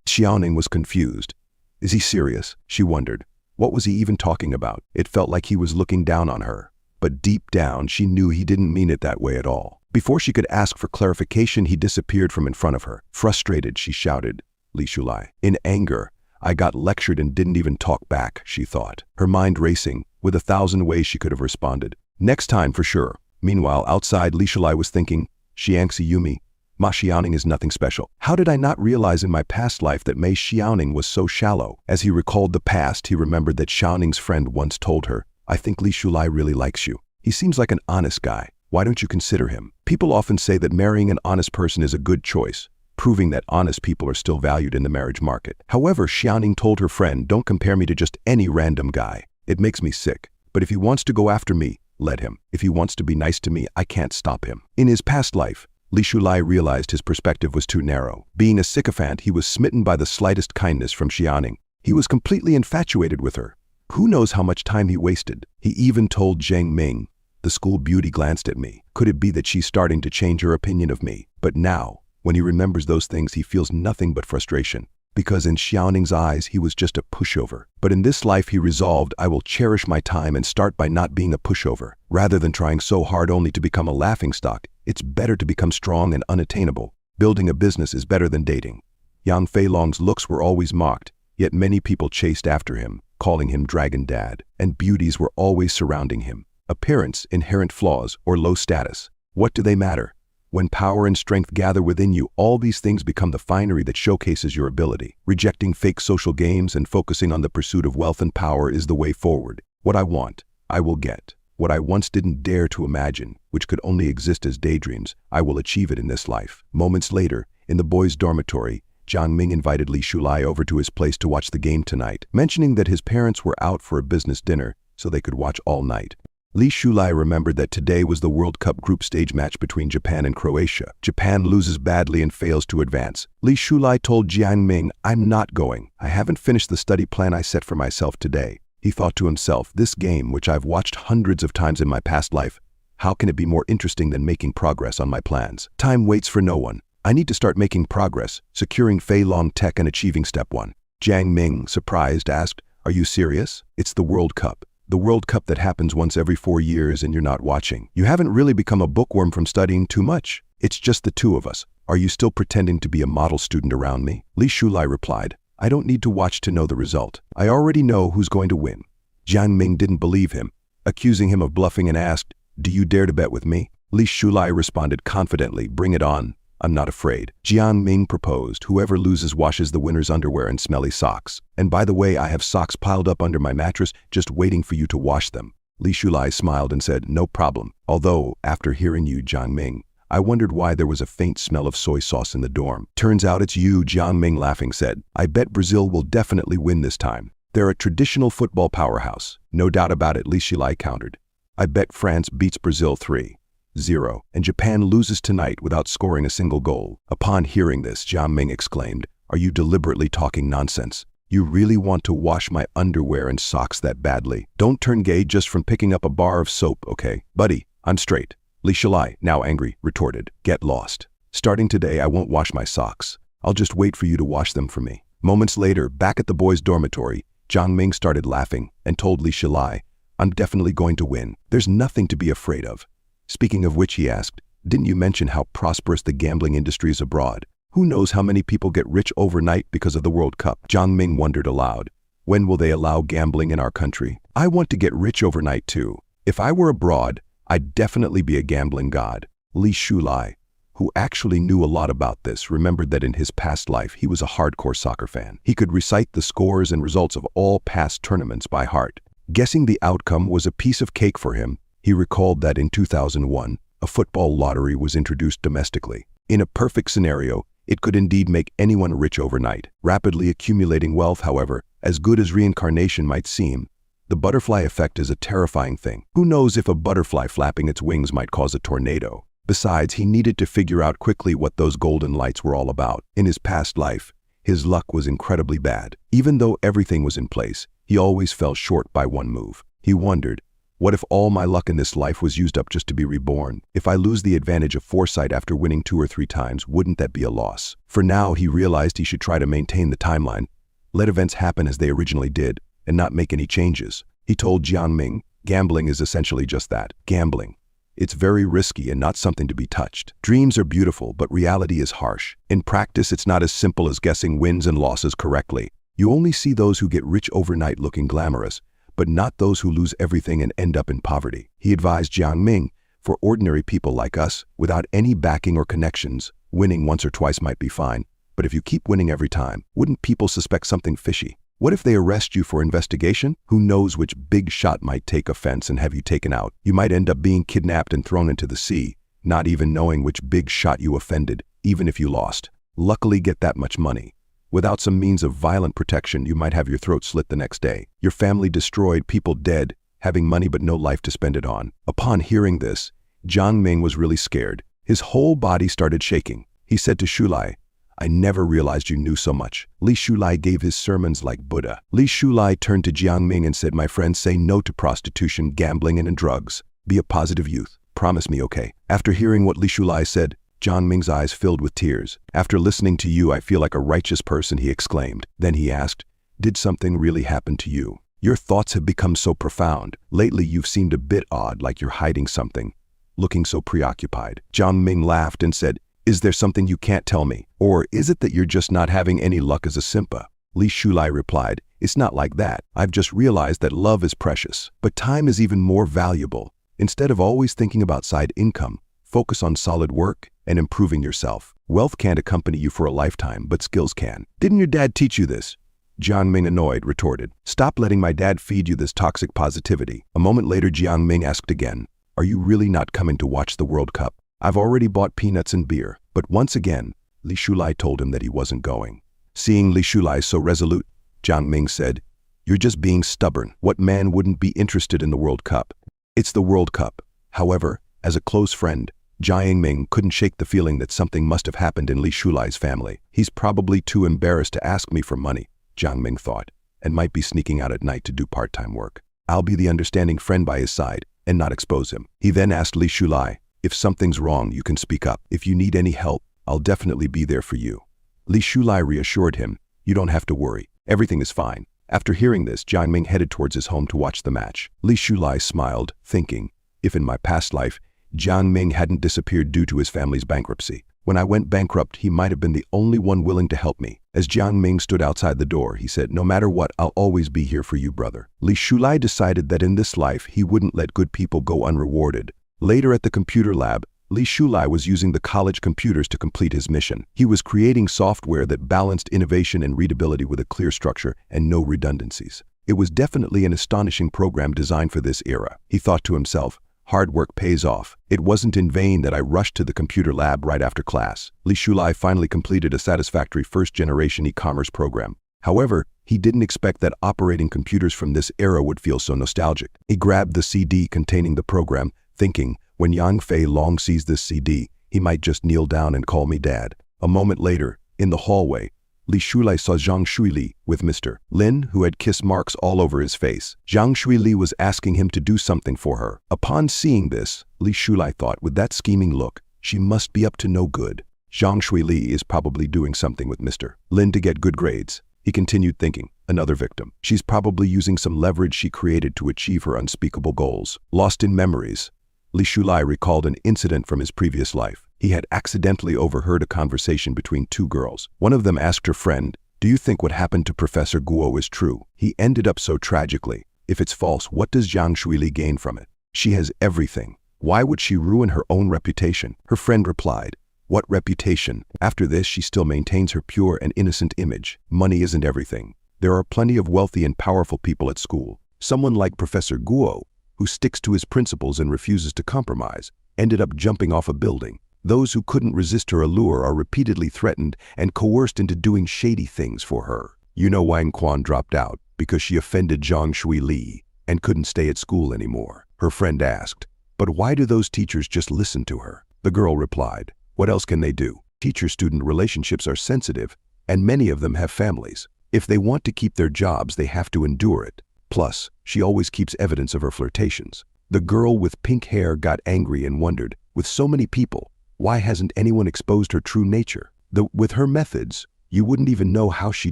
A: Xiaoning was confused. Is he serious? She wondered. What was he even talking about? It felt like he was looking down on her. But deep down, she knew he didn't mean it that way at all. Before she could ask for clarification, he disappeared from in front of her. Frustrated, she shouted, Li Shulai. In anger, I got lectured and didn't even talk back, she thought, her mind racing, with 1,000 ways she could have responded. Next time, for sure. Meanwhile, outside, Li Shulai was thinking, Xiangxi Yumi, Ma Xiaoning is nothing special. How did I not realize in my past life that Mei Xiaoning was so shallow? As he recalled the past, he remembered that Xiaoning's friend once told her, I think Li Shulai really likes you. He seems like an honest guy. Why don't you consider him? People often say that marrying an honest person is a good choice, proving that honest people are still valued in the marriage market. However, Xiaoning told her friend, don't compare me to just any random guy. It makes me sick. But if he wants to go after me, let him. If he wants to be nice to me, I can't stop him. In his past life, Li Shulai realized his perspective was too narrow. Being a sycophant, he was smitten by the slightest kindness from Xiaoning. He was completely infatuated with her. Who knows how much time he wasted? He even told Zheng Ming, the school beauty glanced at me. Could it be that she's starting to change her opinion of me? But now, when he remembers those things, he feels nothing but frustration. Because in Xiaoning's eyes, he was just a pushover. But in this life, he resolved, I will cherish my time and start by not being a pushover. Rather than trying so hard only to become a laughingstock, it's better to become strong and unattainable. Building a business is better than dating. Yang Feilong's looks were always mocked, yet many people chased after him, calling him Dragon Dad, and beauties were always surrounding him. Appearance, inherent flaws, or low status. What do they matter? When power and strength gather within you, all these things become the finery that showcases your ability. Rejecting fake social games and focusing on the pursuit of wealth and power is the way forward. What I want, I will get. What I once didn't dare to imagine, which could only exist as daydreams, I will achieve it in this life. Moments later, in the boys' dormitory, Jiang Ming invited Li Shulai over to his place to watch the game tonight, mentioning that his parents were out for a business dinner so they could watch all night. Li Shulai remembered that today was the World Cup group stage match between Japan and Croatia. Japan loses badly and fails to advance. Li Shulai told Jiang Ming, "I'm not going. I haven't finished the study plan I set for myself today." He thought to himself, this game, which I've watched hundreds of times in my past life, how can it be more interesting than making progress on my plans? Time waits for no one. I need to start making progress, securing Fei Long Tech and achieving step 1. Jiang Ming, surprised, asked, "Are you serious? It's the World Cup. The World Cup that happens once every 4 years and you're not watching. You haven't really become a bookworm from studying too much. It's just the two of us. Are you still pretending to be a model student around me?" Li Shulai replied, "I don't need to watch to know the result. I already know who's going to win." Jiang Ming didn't believe him, accusing him of bluffing and asked, "Do you dare to bet with me?" Li Shulai responded confidently, "Bring it on. I'm not afraid." Jiang Ming proposed, "Whoever loses washes the winner's underwear and smelly socks. And by the way, I have socks piled up under my mattress just waiting for you to wash them." Li Shulai smiled and said, "No problem. Although, after hearing you, Jiang Ming, I wondered why there was a faint smell of soy sauce in the dorm." "Turns out it's you," Jiang Ming laughing said. "I bet Brazil will definitely win this time. They're a traditional football powerhouse. No doubt about it," Li Shulai countered. "I bet France beats Brazil 3-0, and Japan loses tonight without scoring a single goal." Upon hearing this, Jiang Ming exclaimed, "Are you deliberately talking nonsense? You really want to wash my underwear and socks that badly? Don't turn gay just from picking up a bar of soap, okay? Buddy, I'm straight." Li Shulai, now angry, retorted, "Get lost. Starting today, I won't wash my socks. I'll just wait for you to wash them for me." Moments later, back at the boys' dormitory, Jiang Ming started laughing and told Li Shulai, "I'm definitely going to win. There's nothing to be afraid of." Speaking of which, he asked, "Didn't you mention how prosperous the gambling industry is abroad? Who knows how many people get rich overnight because of the World Cup?" Jiang Ming wondered aloud, "When will they allow gambling in our country? I want to get rich overnight too. If I were abroad, I'd definitely be a gambling god." Li Shulai, who actually knew a lot about this, remembered that in his past life he was a hardcore soccer fan. He could recite the scores and results of all past tournaments by heart. Guessing the outcome was a piece of cake for him. He recalled that in 2001, a football lottery was introduced domestically. In a perfect scenario, it could indeed make anyone rich overnight. Rapidly accumulating wealth, however, as good as reincarnation might seem, the butterfly effect is a terrifying thing. Who knows if a butterfly flapping its wings might cause a tornado? Besides, he needed to figure out quickly what those golden lights were all about. In his past life, his luck was incredibly bad. Even though everything was in place, he always fell short by one move. He wondered, what if all my luck in this life was used up just to be reborn? If I lose the advantage of foresight after winning 2 or 3 times, wouldn't that be a loss? For now, he realized he should try to maintain the timeline, let events happen as they originally did, and not make any changes. He told Jiang Ming, "Gambling is essentially just that, gambling. It's very risky and not something to be touched. Dreams are beautiful, but reality is harsh. In practice, it's not as simple as guessing wins and losses correctly. You only see those who get rich overnight looking glamorous, but not those who lose everything and end up in poverty." He advised Jiang Ming, "For ordinary people like us, without any backing or connections, winning once or twice might be fine. But if you keep winning every time, wouldn't people suspect something fishy? What if they arrest you for investigation? Who knows which big shot might take offense and have you taken out? You might end up being kidnapped and thrown into the sea, not even knowing which big shot you offended, even if you lost. Luckily, get that much money. Without some means of violent protection, you might have your throat slit the next day. Your family destroyed, people dead, having money but no life to spend it on." Upon hearing this, Jiang Ming was really scared. His whole body started shaking. He said to Shulai, "I never realized you knew so much." Li Shulai gave his sermons like Buddha. Li Shulai turned to Jiang Ming and said, "My friend, say no to prostitution, gambling, and drugs. Be a positive youth. Promise me, okay?" After hearing what Li Shulai said, Jiang Ming's eyes filled with tears. "After listening to you, I feel like a righteous person," he exclaimed. Then he asked, "Did something really happen to you? Your thoughts have become so profound. Lately, you've seemed a bit odd, like you're hiding something, looking so preoccupied." Jiang Ming laughed and said, "Is there something you can't tell me? Or is it that you're just not having any luck as a simpa?" Li Shulai replied, "It's not like that. I've just realized that love is precious, but time is even more valuable. Instead of always thinking about side income, focus on solid work and improving yourself. Wealth can't accompany you for a lifetime, but skills can. Didn't your dad teach you this? Jiang Ming, annoyed, retorted. Stop letting my dad feed you this toxic positivity. A moment later, Jiang Ming asked again, are you really not coming to watch the World Cup? I've already bought peanuts and beer. But once again, Li Shulai told him that he wasn't going. Seeing Li Shulai so resolute, Jiang Ming said, you're just being stubborn. What man wouldn't be interested in the World Cup? It's the World Cup. However, as a close friend, Jiang Ming couldn't shake the feeling that something must have happened in Li Shulai's family. He's probably too embarrassed to ask me for money, Jiang Ming thought, and might be sneaking out at night to do part-time work. I'll be the understanding friend by his side and not expose him. He then asked Li Shulai, if something's wrong, you can speak up. If you need any help, I'll definitely be there for you. Li Shulai reassured him, you don't have to worry. Everything is fine. After hearing this, Jiang Ming headed towards his home to watch the match. Li Shulai smiled, thinking, if in my past life, Jiang Ming hadn't disappeared due to his family's bankruptcy. When I went bankrupt, he might have been the only one willing to help me. As Jiang Ming stood outside the door, he said, no matter what, I'll always be here for you, brother. Li Shulai decided that in this life, he wouldn't let good people go unrewarded. Later at the computer lab, Li Shulai was using the college computers to complete his mission. He was creating software that balanced innovation and readability with a clear structure and no redundancies. It was definitely an astonishing program designed for this era. He thought to himself, hard work pays off. It wasn't in vain that I rushed to the computer lab right after class. Li Shulai finally completed a satisfactory first-generation e-commerce program. However, he didn't expect that operating computers from this era would feel so nostalgic. He grabbed the CD containing the program, thinking, when Yang Fei Long sees this CD, he might just kneel down and call me dad. A moment later, in the hallway, Li Shulai saw Zhang Shuili with Mr. Lin, who had kiss marks all over his face. Zhang Shuili was asking him to do something for her. Upon seeing this, Li Shulai thought, with that scheming look, she must be up to no good. Zhang Shuili is probably doing something with Mr. Lin to get good grades. He continued thinking, another victim. She's probably using some leverage she created to achieve her unspeakable goals. Lost in memories, Li Shulai recalled an incident from his previous life. He had accidentally overheard a conversation between two girls. One of them asked her friend, do you think what happened to Professor Guo is true? He ended up so tragically. If it's false, what does Zhang Shuili gain from it? She has everything. Why would she ruin her own reputation? Her friend replied, what reputation? After this, she still maintains her pure and innocent image. Money isn't everything. There are plenty of wealthy and powerful people at school. Someone like Professor Guo, who sticks to his principles and refuses to compromise, ended up jumping off a building. Those who couldn't resist her allure are repeatedly threatened and coerced into doing shady things for her. You know Wang Quan dropped out because she offended Zhang Shuili and couldn't stay at school anymore. Her friend asked, but why do those teachers just listen to her? The girl replied, what else can they do? Teacher-student relationships are sensitive, and many of them have families. If they want to keep their jobs, they have to endure it. Plus, she always keeps evidence of her flirtations. The girl with pink hair got angry and wondered, with so many people, why hasn't anyone exposed her true nature? With her methods, you wouldn't even know how she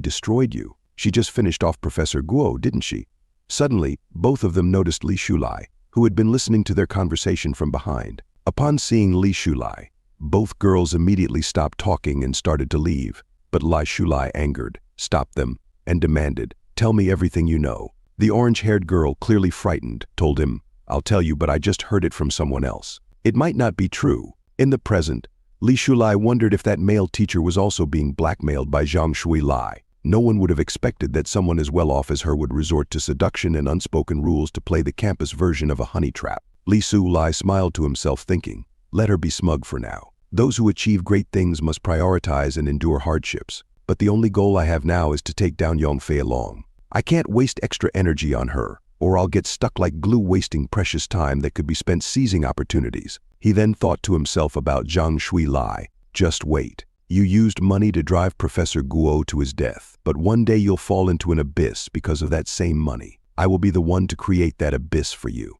A: destroyed you. She just finished off Professor Guo, didn't she? Suddenly, both of them noticed Li Shulai, who had been listening to their conversation from behind. Upon seeing Li Shulai, both girls immediately stopped talking and started to leave. But Li Shulai, angered, stopped them and demanded, tell me everything you know. The orange-haired girl, clearly frightened, told him, I'll tell you, but I just heard it from someone else. It might not be true. In the present, Li Shulai wondered if that male teacher was also being blackmailed by Zhang Shuili. No one would have expected that someone as well off as her would resort to seduction and unspoken rules to play the campus version of a honey trap. Li Shulai smiled to himself, thinking, let her be smug for now. Those who achieve great things must prioritize and endure hardships. But the only goal I have now is to take down Yang Fei Long. I can't waste extra energy on her, or I'll get stuck like glue, wasting precious time that could be spent seizing opportunities. He then thought to himself about Zhang Shuili. Just wait. You used money to drive Professor Guo to his death, but one day you'll fall into an abyss because of that same money. I will be the one to create that abyss for you.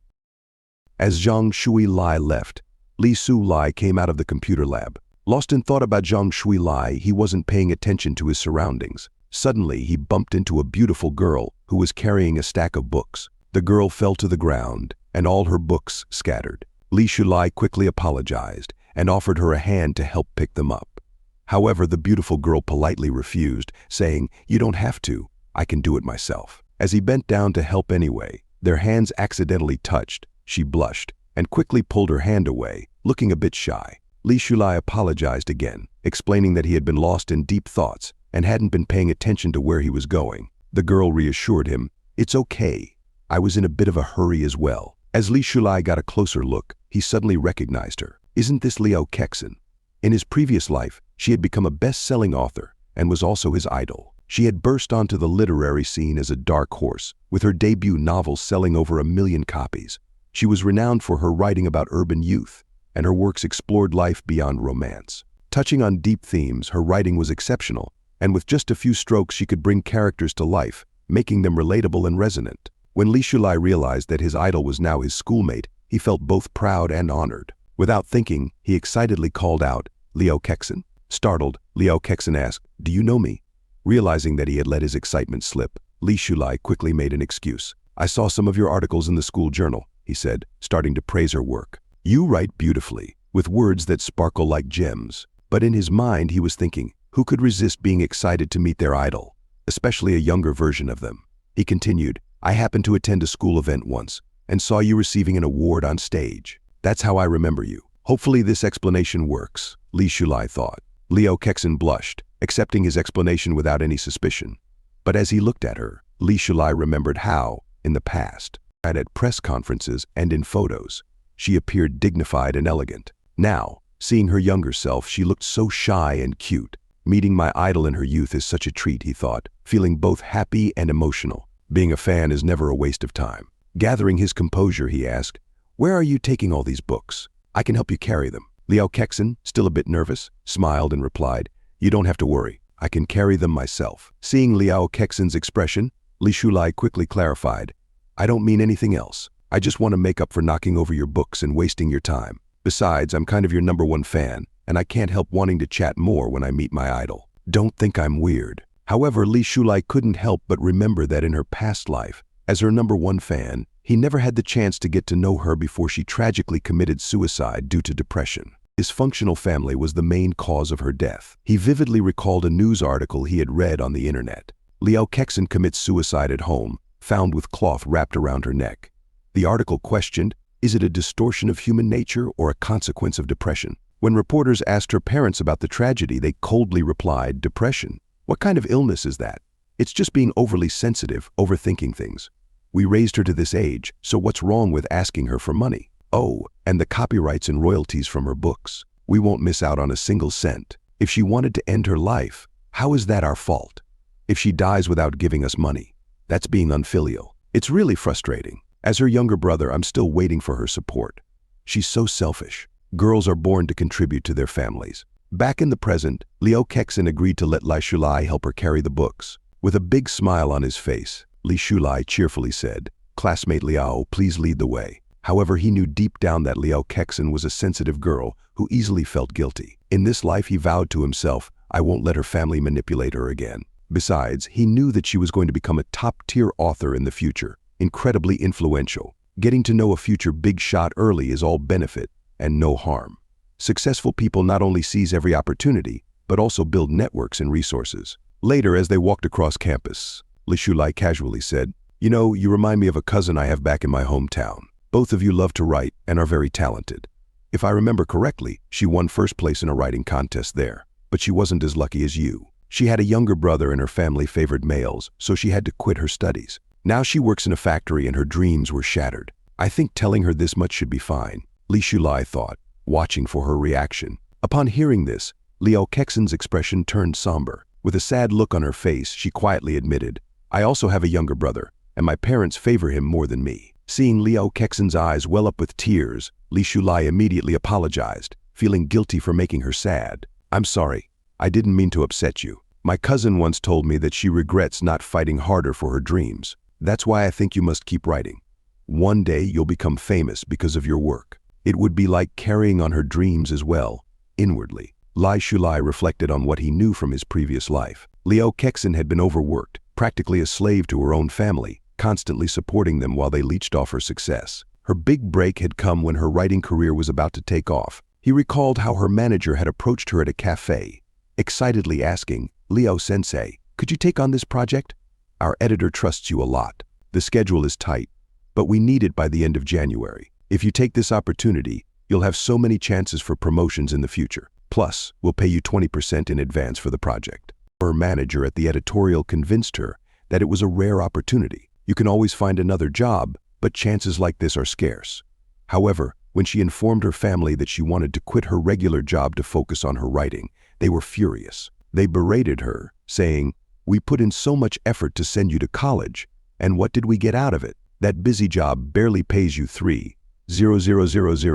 A: As Zhang Shuili left, Li Shulai came out of the computer lab. Lost in thought about Zhang Shuili, he wasn't paying attention to his surroundings. Suddenly, he bumped into a beautiful girl who was carrying a stack of books. The girl fell to the ground, and all her books scattered. Li Shulai quickly apologized and offered her a hand to help pick them up. However, the beautiful girl politely refused, saying, you don't have to, I can do it myself. As he bent down to help anyway, their hands accidentally touched. She blushed and quickly pulled her hand away, looking a bit shy. Li Shulai apologized again, explaining that he had been lost in deep thoughts and hadn't been paying attention to where he was going. The girl reassured him, "It's okay. I was in a bit of a hurry as well." As Li Shulai got a closer look, he suddenly recognized her. Isn't this Liao Kexin? In his previous life, she had become a best-selling author and was also his idol. She had burst onto the literary scene as a dark horse, with her debut novel selling over 1 million copies. She was renowned for her writing about urban youth, and her works explored life beyond romance. Touching on deep themes, her writing was exceptional, and with just a few strokes she could bring characters to life, making them relatable and resonant. When Li Shulai realized that his idol was now his schoolmate, he felt both proud and honored. Without thinking, he excitedly called out, "Liao Kexin?" Startled, Liao Kexin asked, "Do you know me?" Realizing that he had let his excitement slip, Li Shulai quickly made an excuse. "I saw some of your articles in the school journal," he said, starting to praise her work. "You write beautifully, with words that sparkle like gems." But in his mind he was thinking, who could resist being excited to meet their idol, especially a younger version of them? He continued, "I happened to attend a school event once, and saw you receiving an award on stage. That's how I remember you." Hopefully this explanation works, Li Shulai thought. Liao Kexin blushed, accepting his explanation without any suspicion. But as he looked at her, Li Shulai remembered how, in the past, at press conferences and in photos, she appeared dignified and elegant. Now, seeing her younger self, she looked so shy and cute. Meeting my idol in her youth is such a treat, he thought, feeling both happy and emotional. Being a fan is never a waste of time. Gathering his composure, he asked, "Where are you taking all these books? I can help you carry them." Liao Kexin, still a bit nervous, smiled and replied, "You don't have to worry. I can carry them myself." Seeing Liao Kexin's expression, Li Shulai quickly clarified, "I don't mean anything else. I just want to make up for knocking over your books and wasting your time. Besides, I'm kind of your #1 fan, and I can't help wanting to chat more when I meet my idol. Don't think I'm weird." However, Li Shulai couldn't help but remember that in her past life, as her #1 fan, he never had the chance to get to know her before she tragically committed suicide due to depression. His dysfunctional family was the main cause of her death. He vividly recalled a news article he had read on the internet. Liao Kexin commits suicide at home, found with cloth wrapped around her neck. The article questioned, is it a distortion of human nature or a consequence of depression? When reporters asked her parents about the tragedy, they coldly replied, "Depression? What kind of illness is that? It's just being overly sensitive, overthinking things. We raised her to this age, so what's wrong with asking her for money? Oh, and the copyrights and royalties from her books. We won't miss out on a single cent. If she wanted to end her life, how is that our fault? If she dies without giving us money, that's being unfilial." It's really frustrating. As her younger brother, I'm still waiting for her support. She's so selfish. Girls are born to contribute to their families. Back in the present, Liao Kexin agreed to let Li Shulai help her carry the books. With a big smile on his face, Li Shulai cheerfully said, "Classmate Liao, please lead the way." However, he knew deep down that Liao Kexin was a sensitive girl who easily felt guilty. In this life, he vowed to himself, I won't let her family manipulate her again. Besides, he knew that she was going to become a top-tier author in the future, incredibly influential. Getting to know a future big shot early is all benefit and no harm. Successful people not only seize every opportunity, but also build networks and resources. Later, as they walked across campus, Li Shulai casually said, "You know, you remind me of a cousin I have back in my hometown. Both of you love to write and are very talented. If I remember correctly, she won first place in a writing contest there, but she wasn't as lucky as you. She had a younger brother and her family favored males, so she had to quit her studies. Now she works in a factory and her dreams were shattered. I think telling her this much should be fine," Li Shulai thought, watching for her reaction. Upon hearing this, Liao Kexin's expression turned somber. With a sad look on her face, she quietly admitted, "I also have a younger brother, and my parents favor him more than me." Seeing Liao Kexin's eyes well up with tears, Li Shulai immediately apologized, feeling guilty for making her sad. "I'm sorry. I didn't mean to upset you. My cousin once told me that she regrets not fighting harder for her dreams. That's why I think you must keep writing. One day you'll become famous because of your work." It would be like carrying on her dreams as well, inwardly. Li Shulai reflected on what he knew from his previous life. Liao Kexin had been overworked, practically a slave to her own family, constantly supporting them while they leached off her success. Her big break had come when her writing career was about to take off. He recalled how her manager had approached her at a cafe, excitedly asking, "Liao Sensei, could you take on this project? Our editor trusts you a lot. The schedule is tight, but we need it by the end of January. If you take this opportunity, You'll have so many chances for promotions in the future. Plus, we'll pay you 20% in advance for the project. Her manager at the editorial convinced her that it was a rare opportunity. You can always find another job, but chances like this are scarce. However, when she informed her family that she wanted to quit her regular job to focus on her writing, they were furious. They berated her, saying, "We put in so much effort to send you to college, and what did we get out of it? That busy job barely pays you 3,000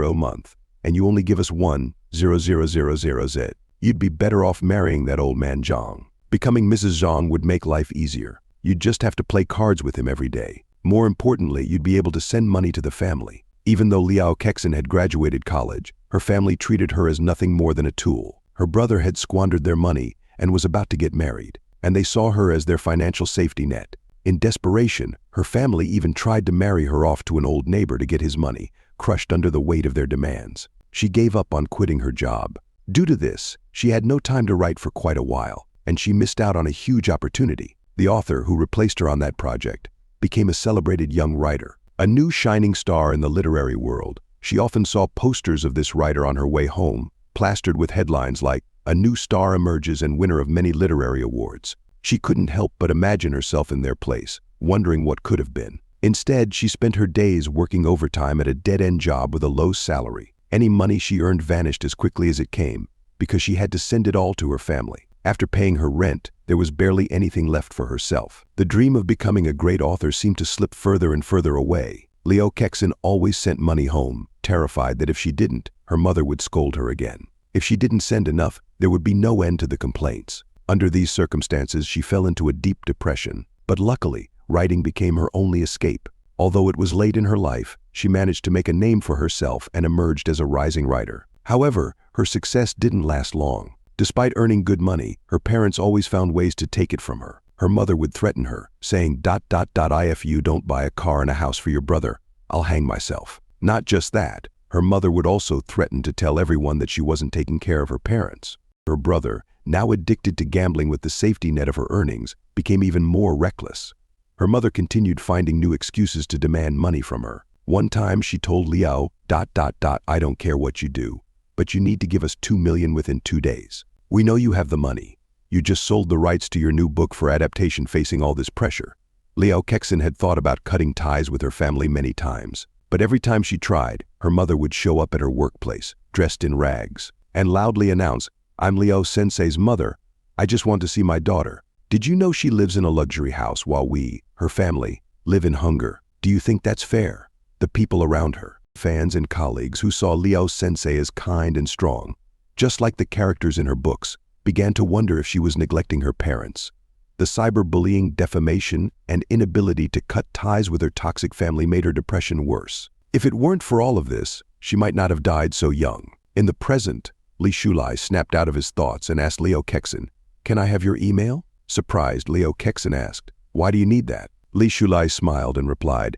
A: a month, and you only give us 1,000 Z. You'd be better off marrying that old man Zhang. Becoming Mrs. Zhang would make life easier. You'd just have to play cards with him every day. More importantly, you'd be able to send money to the family." Even though Liao Kexin had graduated college, her family treated her as nothing more than a tool. Her brother had squandered their money and was about to get married, and they saw her as their financial safety net. In desperation, her family even tried to marry her off to an old neighbor to get his money, crushed under the weight of their demands. She gave up on quitting her job. Due to this, she had no time to write for quite a while, and she missed out on a huge opportunity. The author who replaced her on that project became a celebrated young writer, a new shining star in the literary world. She often saw posters of this writer on her way home, plastered with headlines like, "A new star emerges and winner of many literary awards." She couldn't help but imagine herself in their place, wondering what could have been. Instead, she spent her days working overtime at a dead-end job with a low salary. Any money she earned vanished as quickly as it came, because she had to send it all to her family. After paying her rent, there was barely anything left for herself. The dream of becoming a great author seemed to slip further and further away. Liao Kexin always sent money home, terrified that if she didn't, her mother would scold her again. If she didn't send enough, there would be no end to the complaints. Under these circumstances, she fell into a deep depression. But luckily, writing became her only escape. Although it was late in her life, she managed to make a name for herself and emerged as a rising writer. However, her success didn't last long. Despite earning good money, her parents always found ways to take it from her. Her mother would threaten her, saying, "If you don't buy a car and a house for your brother, I'll hang myself." Not just that, her mother would also threaten to tell everyone that she wasn't taking care of her parents. Her brother, now addicted to gambling with the safety net of her earnings, became even more reckless. Her mother continued finding new excuses to demand money from her. One time she told Liao, "I don't care what you do, but you need to give us 2 million within 2 days. We know you have the money. You just sold the rights to your new book for adaptation facing all this pressure." Liao Kexin had thought about cutting ties with her family many times, but every time she tried, her mother would show up at her workplace, dressed in rags, and loudly announce, "I'm Liao Sensei's mother. I just want to see my daughter. Did you know she lives in a luxury house while we, her family, live in hunger? Do you think that's fair?" The people around her, fans and colleagues who saw Liao Sensei as kind and strong, just like the characters in her books, began to wonder if she was neglecting her parents. The cyberbullying, defamation, and inability to cut ties with her toxic family made her depression worse. If it weren't for all of this, she might not have died so young. In the present, Li Shulai snapped out of his thoughts and asked Liao Kexin, "Can I have your email?" Surprised, Liao Kexin asked, "Why do you need that?" Li Shulai smiled and replied,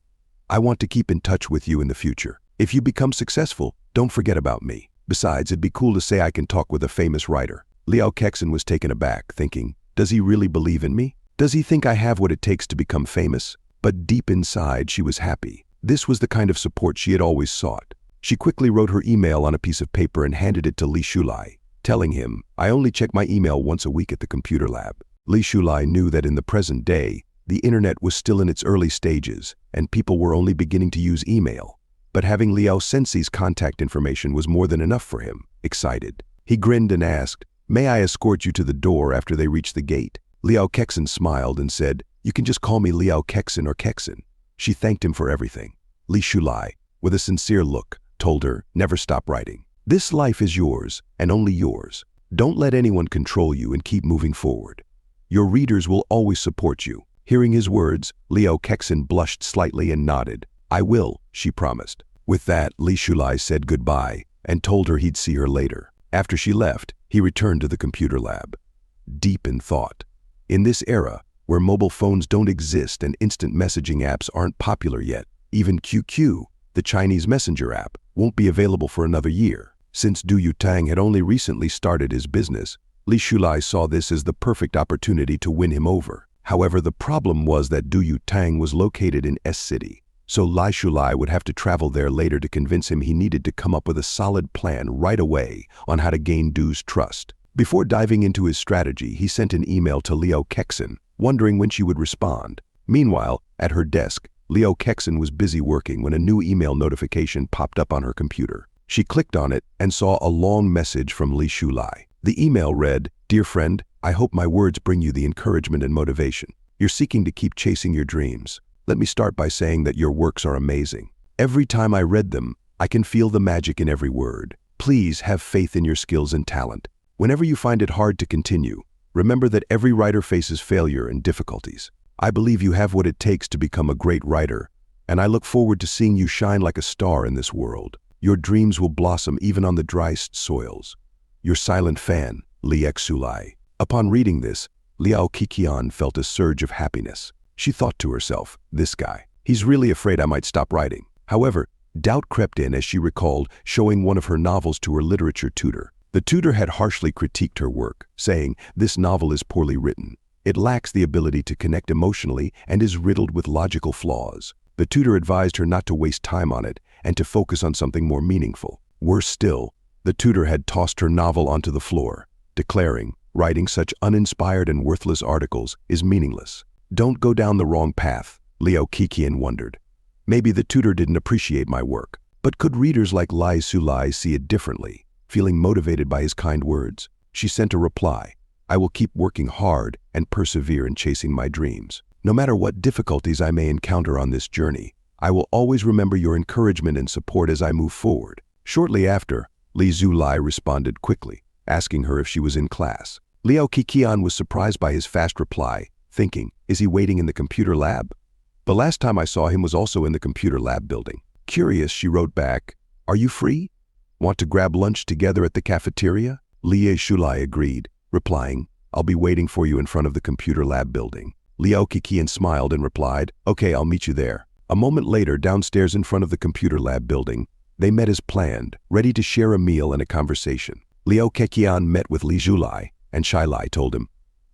A: "I want to keep in touch with you in the future. If you become successful, don't forget about me. Besides, it'd be cool to say I can talk with a famous writer." Liao Kexin was taken aback, thinking, does he really believe in me? Does he think I have what it takes to become famous? But deep inside, she was happy. This was the kind of support she had always sought. She quickly wrote her email on a piece of paper and handed it to Li Shulai, telling him, "I only check my email once a week at the computer lab." Li Shulai knew that in the present day, the internet was still in its early stages, and people were only beginning to use email. But having Liao Sensei's contact information was more than enough for him. Excited, he grinned and asked, "May I escort you to the door after they reach the gate?" Liao Kexin smiled and said, "You can just call me Liao Kexin or Kexin." She thanked him for everything. Li Shulai, with a sincere look, told her, "Never stop writing. This life is yours, and only yours. Don't let anyone control you and keep moving forward. Your readers will always support you." Hearing his words, Liao Kexin blushed slightly and nodded. "I will," she promised. With that, Li Shulai said goodbye and told her he'd see her later. After she left, he returned to the computer lab, deep in thought. In this era, where mobile phones don't exist and instant messaging apps aren't popular yet, even QQ, the Chinese messenger app, won't be available for another year. Since Du Yutang had only recently started his business, Li Shulai saw this as the perfect opportunity to win him over. However, the problem was that Du Yutang was located in S City, so Lai Shulai would have to travel there later to convince him he needed to come up with a solid plan right away on how to gain Du's trust. Before diving into his strategy, he sent an email to Liu Kexin, wondering when she would respond. Meanwhile, at her desk, Liu Kexin was busy working when a new email notification popped up on her computer. She clicked on it and saw a long message from Li Shulai. The email read, "Dear friend, I hope my words bring you the encouragement and motivation. You're seeking to keep chasing your dreams. Let me start by saying that your works are amazing. Every time I read them, I can feel the magic in every word. Please have faith in your skills and talent. Whenever you find it hard to continue, remember that every writer faces failure and difficulties. I believe you have what it takes to become a great writer, and I look forward to seeing you shine like a star in this world. Your dreams will blossom even on the driest soils. Your silent fan, Li Shulai." Upon reading this, Liao Qiqian felt a surge of happiness. She thought to herself, "This guy, he's really afraid I might stop writing." However, doubt crept in as she recalled showing one of her novels to her literature tutor. The tutor had harshly critiqued her work, saying, "This novel is poorly written. It lacks the ability to connect emotionally and is riddled with logical flaws." The tutor advised her not to waste time on it and to focus on something more meaningful. Worse still, the tutor had tossed her novel onto the floor, declaring, "Writing such uninspired and worthless articles is meaningless." "Don't go down the wrong path," Liu Qiqian wondered. "Maybe the tutor didn't appreciate my work, but could readers like Lai Shulai see it differently?" Feeling motivated by his kind words, she sent a reply, "I will keep working hard and persevere in chasing my dreams. No matter what difficulties I may encounter on this journey, I will always remember your encouragement and support as I move forward." Shortly after, Li Shulai responded quickly, asking her if she was in class. Liu Qiqian was surprised by his fast reply, thinking, "Is he waiting in the computer lab? The last time I saw him was also in the computer lab building." Curious, she wrote back, "Are you free? Want to grab lunch together at the cafeteria?" Li Shulai agreed, replying, "I'll be waiting for you in front of the computer lab building." Liu Qiqian smiled and replied, "Okay, I'll meet you there." A moment later, downstairs in front of the computer lab building, they met as planned, ready to share a meal and a conversation. Liu Qiqian met with Li Shulai, and Shilai told him,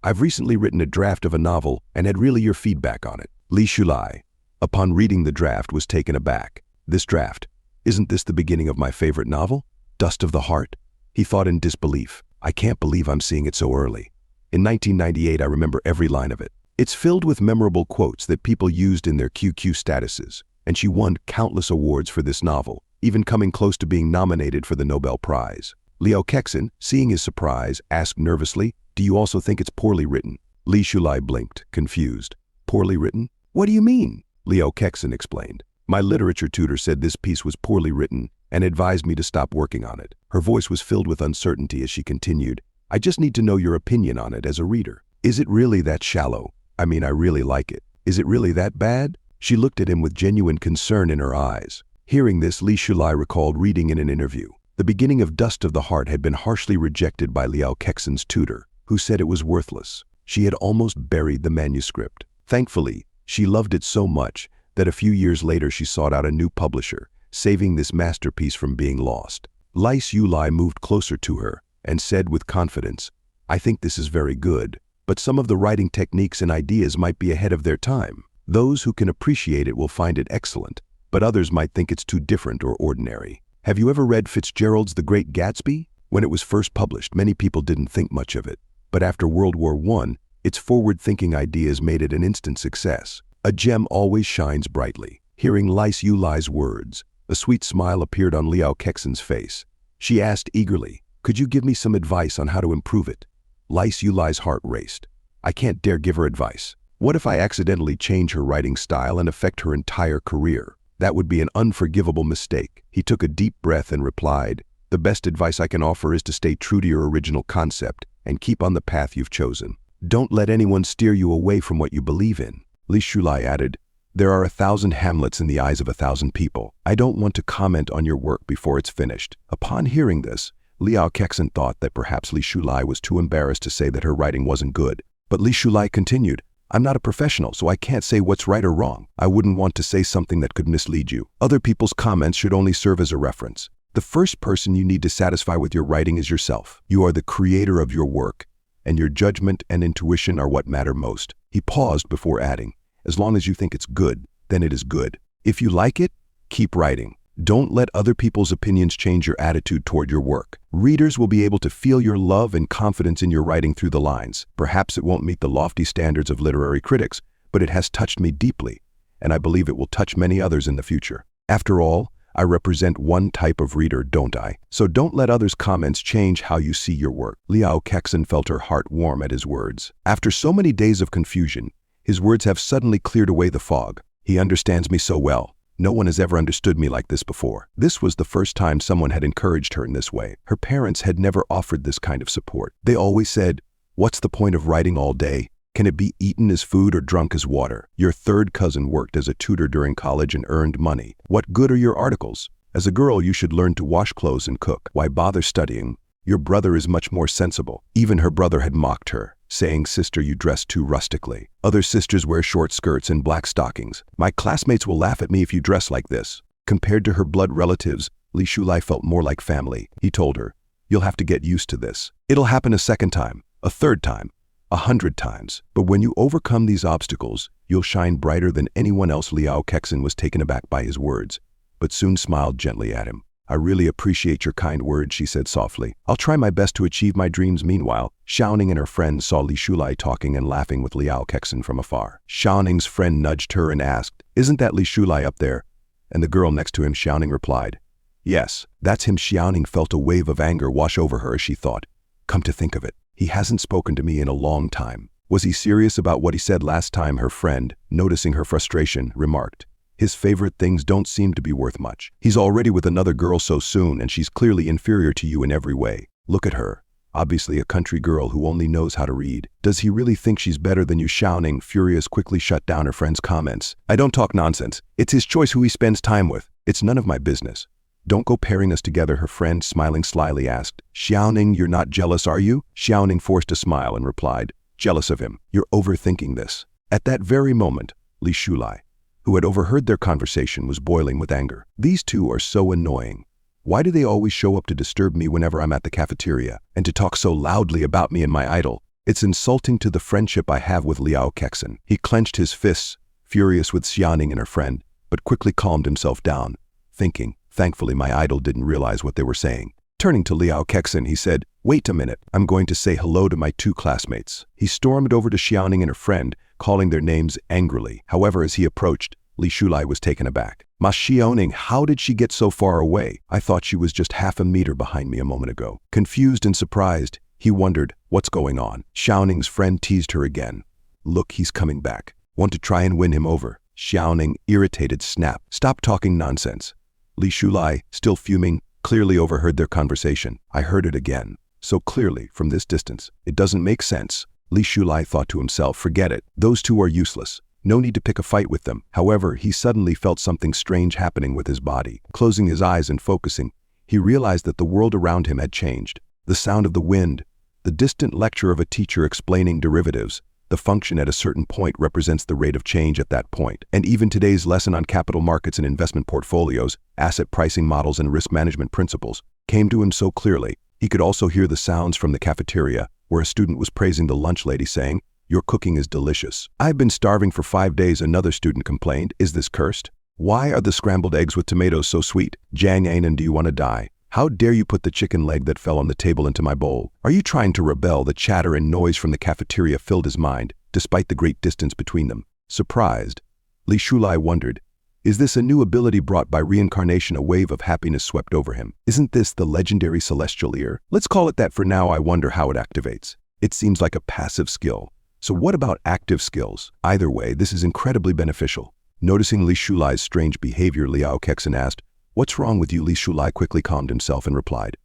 A: "I've recently written a draft of a novel and had really your feedback on it." Li Shulai, upon reading the draft, was taken aback. "This draft, isn't this the beginning of my favorite novel, Dust of the Heart?" He thought in disbelief, "I can't believe I'm seeing it so early. In 1998, I remember every line of it. It's filled with memorable quotes that people used in their QQ statuses, and she won countless awards for this novel, even coming close to being nominated for the Nobel Prize." Liu Kexin, seeing his surprise, asked nervously, "Do you also think it's poorly written?" Li Shulai blinked, confused. "Poorly written? What do you mean?" Liu Kexin explained. "My literature tutor said this piece was poorly written and advised me to stop working on it." Her voice was filled with uncertainty as she continued, "I just need to know your opinion on it as a reader. Is it really that shallow? I mean, I really like it. Is it really that bad?" She looked at him with genuine concern in her eyes. Hearing this, Li Shulai recalled reading in an interview. The beginning of Dust of the Heart had been harshly rejected by Liu Kexin's tutor, who said it was worthless. She had almost buried the manuscript. Thankfully, she loved it so much that a few years later she sought out a new publisher, saving this masterpiece from being lost. Lai Shulai moved closer to her and said with confidence, "I think this is very good, but some of the writing techniques and ideas might be ahead of their time. Those who can appreciate it will find it excellent, but others might think it's too different or ordinary." Have you ever read Fitzgerald's The Great Gatsby? When it was first published, many people didn't think much of it, but after World War I, its forward-thinking ideas made it an instant success. A gem always shines brightly. Hearing Lai Shulai's words, a sweet smile appeared on Liu Kexin's face. She asked eagerly, "Could you give me some advice on how to improve it?" Lai Shulai's heart raced. "I can't dare give her advice. What if I accidentally change her writing style and affect her entire career? That would be an unforgivable mistake." He took a deep breath and replied, "The best advice I can offer is to stay true to your original concept and keep on the path you've chosen. Don't let anyone steer you away from what you believe in." Li Shulai added, "There are 1,000 Hamlets in the eyes of 1,000 people. I don't want to comment on your work before it's finished." Upon hearing this, Liu Kexin thought that perhaps Li Shulai was too embarrassed to say that her writing wasn't good. But Li Shulai continued, "I'm not a professional, so I can't say what's right or wrong. I wouldn't want to say something that could mislead you. Other people's comments should only serve as a reference. The first person you need to satisfy with your writing is yourself. You are the creator of your work, and your judgment and intuition are what matter most." He paused before adding, "As long as you think it's good, then it is good." If you like it, keep writing. Don't let other people's opinions change your attitude toward your work. Readers will be able to feel your love and confidence in your writing through the lines. Perhaps it won't meet the lofty standards of literary critics, but it has touched me deeply, and I believe it will touch many others in the future. After all, I represent one type of reader, don't I? So don't let others' comments change how you see your work. Liao Kexin felt her heart warm at his words. After so many days of confusion, his words have suddenly cleared away the fog. He understands me so well. No one has ever understood me like this before. This was the first time someone had encouraged her in this way. Her parents had never offered this kind of support. They always said, "What's the point of writing all day? Can it be eaten as food or drunk as water? Your third cousin worked as a tutor during college and earned money. What good are your articles? As a girl, you should learn to wash clothes and cook. Why bother studying? Your brother is much more sensible." Even her brother had mocked her, saying, "Sister, you dress too rustically. Other sisters wear short skirts and black stockings. My classmates will laugh at me if you dress like this." Compared to her blood relatives, Li Shulai felt more like family. He told her, "You'll have to get used to this. It'll happen a second time, a third time, 100 times. But when you overcome these obstacles, you'll shine brighter than anyone else." Liao Kexin was taken aback by his words, but soon smiled gently at him. "I really appreciate your kind words," she said softly. "I'll try my best to achieve my dreams." Meanwhile, Xiaoning and her friend saw Li Shulai talking and laughing with Liao Kexin from afar. Xiaoning's friend nudged her and asked, "Isn't that Li Shulai up there?" And the girl next to him, Xiaoning, replied, "Yes, that's him." Xiaoning felt a wave of anger wash over her as she thought, "Come to think of it, he hasn't spoken to me in a long time. Was he serious about what he said last time?" Her friend, noticing her frustration, remarked, "His favorite things don't seem to be worth much. He's already with another girl so soon, and she's clearly inferior to you in every way. Look at her. Obviously a country girl who only knows how to read. Does he really think she's better than you?" Xiaoning, furious, quickly shut down her friend's comments. "I don't talk nonsense. It's his choice who he spends time with. It's none of my business. Don't go pairing us together," her friend, smiling slyly, asked. "Xiaoning, you're not jealous, are you?" Xiaoning forced a smile and replied, "Jealous of him? You're overthinking this." At that very moment, Li Shulai, who had overheard their conversation, was boiling with anger. "These two are so annoying. Why do they always show up to disturb me whenever I'm at the cafeteria, and to talk so loudly about me and my idol? It's insulting to the friendship I have with Liao Kexin." He clenched his fists, furious with Xiaoning and her friend, but quickly calmed himself down, thinking, "Thankfully my idol didn't realize what they were saying." Turning to Liao Kexin, he said, "Wait a minute, I'm going to say hello to my two classmates." He stormed over to Xiaoning and her friend, calling their names angrily. However, as he approached, Li Shulai was taken aback. "Ma Xiaoning, how did she get so far away? I thought she was just half a meter behind me a moment ago." Confused and surprised, he wondered, "What's going on?" Xiaoning's friend teased her again. "Look, he's coming back. Want to try and win him over?" Xiaoning, irritated, snapped, "Stop talking nonsense." Li Shulai, still fuming, clearly overheard their conversation. "I heard it again, so clearly from this distance. It doesn't make sense." Li Shulai thought to himself, "Forget it. Those two are useless. No need to pick a fight with them." However, he suddenly felt something strange happening with his body. Closing his eyes and focusing, he realized that the world around him had changed. The sound of the wind, the distant lecture of a teacher explaining derivatives, the function at a certain point represents the rate of change at that point. And even today's lesson on capital markets and investment portfolios, asset pricing models and risk management principles, came to him so clearly. He could also hear the sounds from the cafeteria, where a student was praising the lunch lady, saying, "Your cooking is delicious." "I've been starving for 5 days," another student complained. "Is this cursed? Why are the scrambled eggs with tomatoes so sweet? Jang Anan, do you want to die? How dare you put the chicken leg that fell on the table into my bowl? Are you trying to rebel?" The chatter and noise from the cafeteria filled his mind, despite the great distance between them. Surprised, Li Shulai wondered, is this a new ability brought by reincarnation? A wave of happiness swept over him. "Isn't this the legendary celestial ear? Let's call it that for now. I wonder how it activates. It seems like a passive skill. So what about active skills? Either way, this is incredibly beneficial." Noticing Li Shulai's strange behavior, Liao Kexin asked, "What's wrong with you?" Li Shulai quickly calmed himself and replied,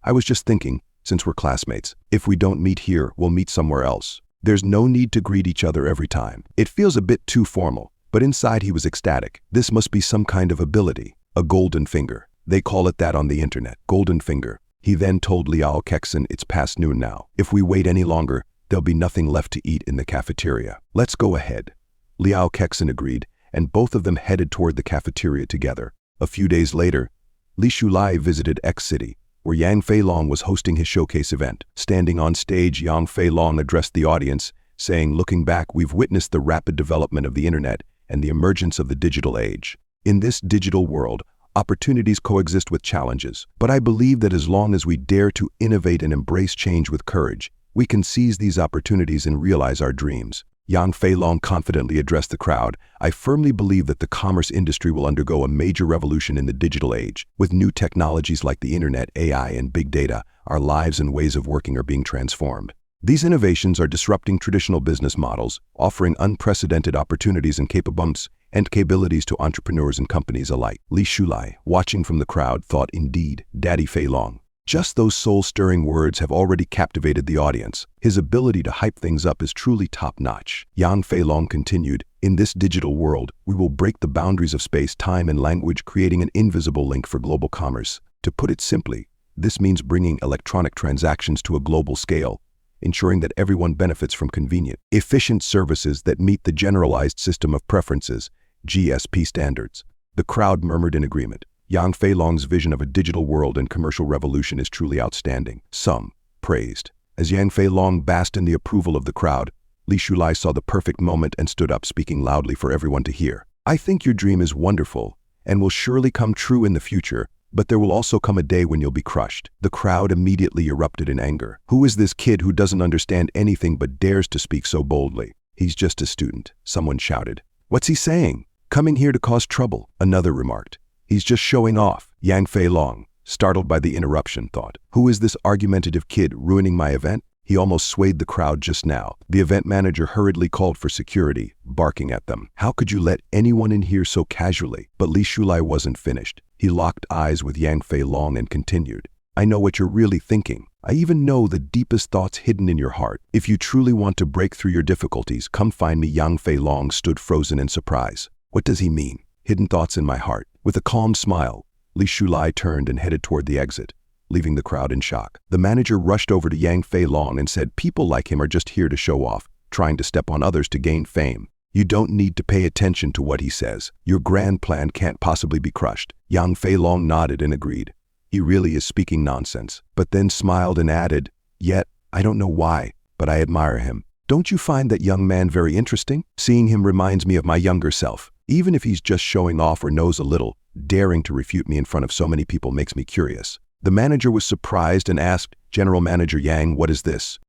A: "I was just thinking, since we're classmates, if we don't meet here, we'll meet somewhere else. There's no need to greet each other every time. It feels a bit too formal." But inside he was ecstatic. This must be some kind of ability. A golden finger. They call it that on the internet. Golden finger. He then told Liao Kexin, "It's past noon now. If we wait any longer, there'll be nothing left to eat in the cafeteria. Let's go ahead." Liao Kexin agreed, and both of them headed toward the cafeteria together. A few days later, Li Shulai visited X City, where Yang Feilong was hosting his showcase event. Standing on stage, Yang Feilong addressed the audience, saying, "Looking back, we've witnessed the rapid development of the internet and the emergence of the digital age. In this digital world, opportunities coexist with challenges. But I believe that as long as we dare to innovate and embrace change with courage, we can seize these opportunities and realize our dreams. Yang Feilong confidently addressed the crowd. I firmly believe that the commerce industry will undergo a major revolution in the digital age. With new technologies like the internet, AI, and big data, our lives and ways of working are being transformed. These innovations are disrupting traditional business models, offering unprecedented opportunities and capabilities to entrepreneurs and companies alike. Li Shulai, watching from the crowd, thought, indeed, Daddy Feilong. Just those soul-stirring words have already captivated the audience. His ability to hype things up is truly top-notch. Yang Feilong continued, in this digital world, we will break the boundaries of space, time, and language, creating an invisible link for global commerce. To put it simply, this means bringing electronic transactions to a global scale, ensuring that everyone benefits from convenient, efficient services that meet the Generalized System of Preferences, GSP standards. The crowd murmured in agreement. Yang Feilong's vision of a digital world and commercial revolution is truly outstanding. Some praised. As Yang Feilong basked in the approval of the crowd, Li Shulai saw the perfect moment and stood up, speaking loudly for everyone to hear. I think your dream is wonderful and will surely come true in the future, but there will also come a day when you'll be crushed. The crowd immediately erupted in anger. Who is this kid who doesn't understand anything but dares to speak so boldly? He's just a student, someone shouted. What's he saying? Coming here to cause trouble, another remarked. He's just showing off. Yang Feilong, startled by the interruption, thought, who is this argumentative kid ruining my event? He almost swayed the crowd just now. The event manager hurriedly called for security, barking at them. How could you let anyone in here so casually? But Li Shulai wasn't finished. He locked eyes with Yang Feilong and continued. I know what you're really thinking. I even know the deepest thoughts hidden in your heart. If you truly want to break through your difficulties, come find me. Yang Feilong stood frozen in surprise. What does he mean? Hidden thoughts in my heart. With a calm smile, Li Shulai turned and headed toward the exit, leaving the crowd in shock. The manager rushed over to Yang Feilong and said, people like him are just here to show off, trying to step on others to gain fame. You don't need to pay attention to what he says. Your grand plan can't possibly be crushed. Yang Feilong nodded and agreed. He really is speaking nonsense, but then smiled and added, yet, I don't know why, but I admire him. Don't you find that young man very interesting? Seeing him reminds me of my younger self. Even if he's just showing off or knows a little, daring to refute me in front of so many people makes me curious. The manager was surprised and asked, General Manager Yang, what is this?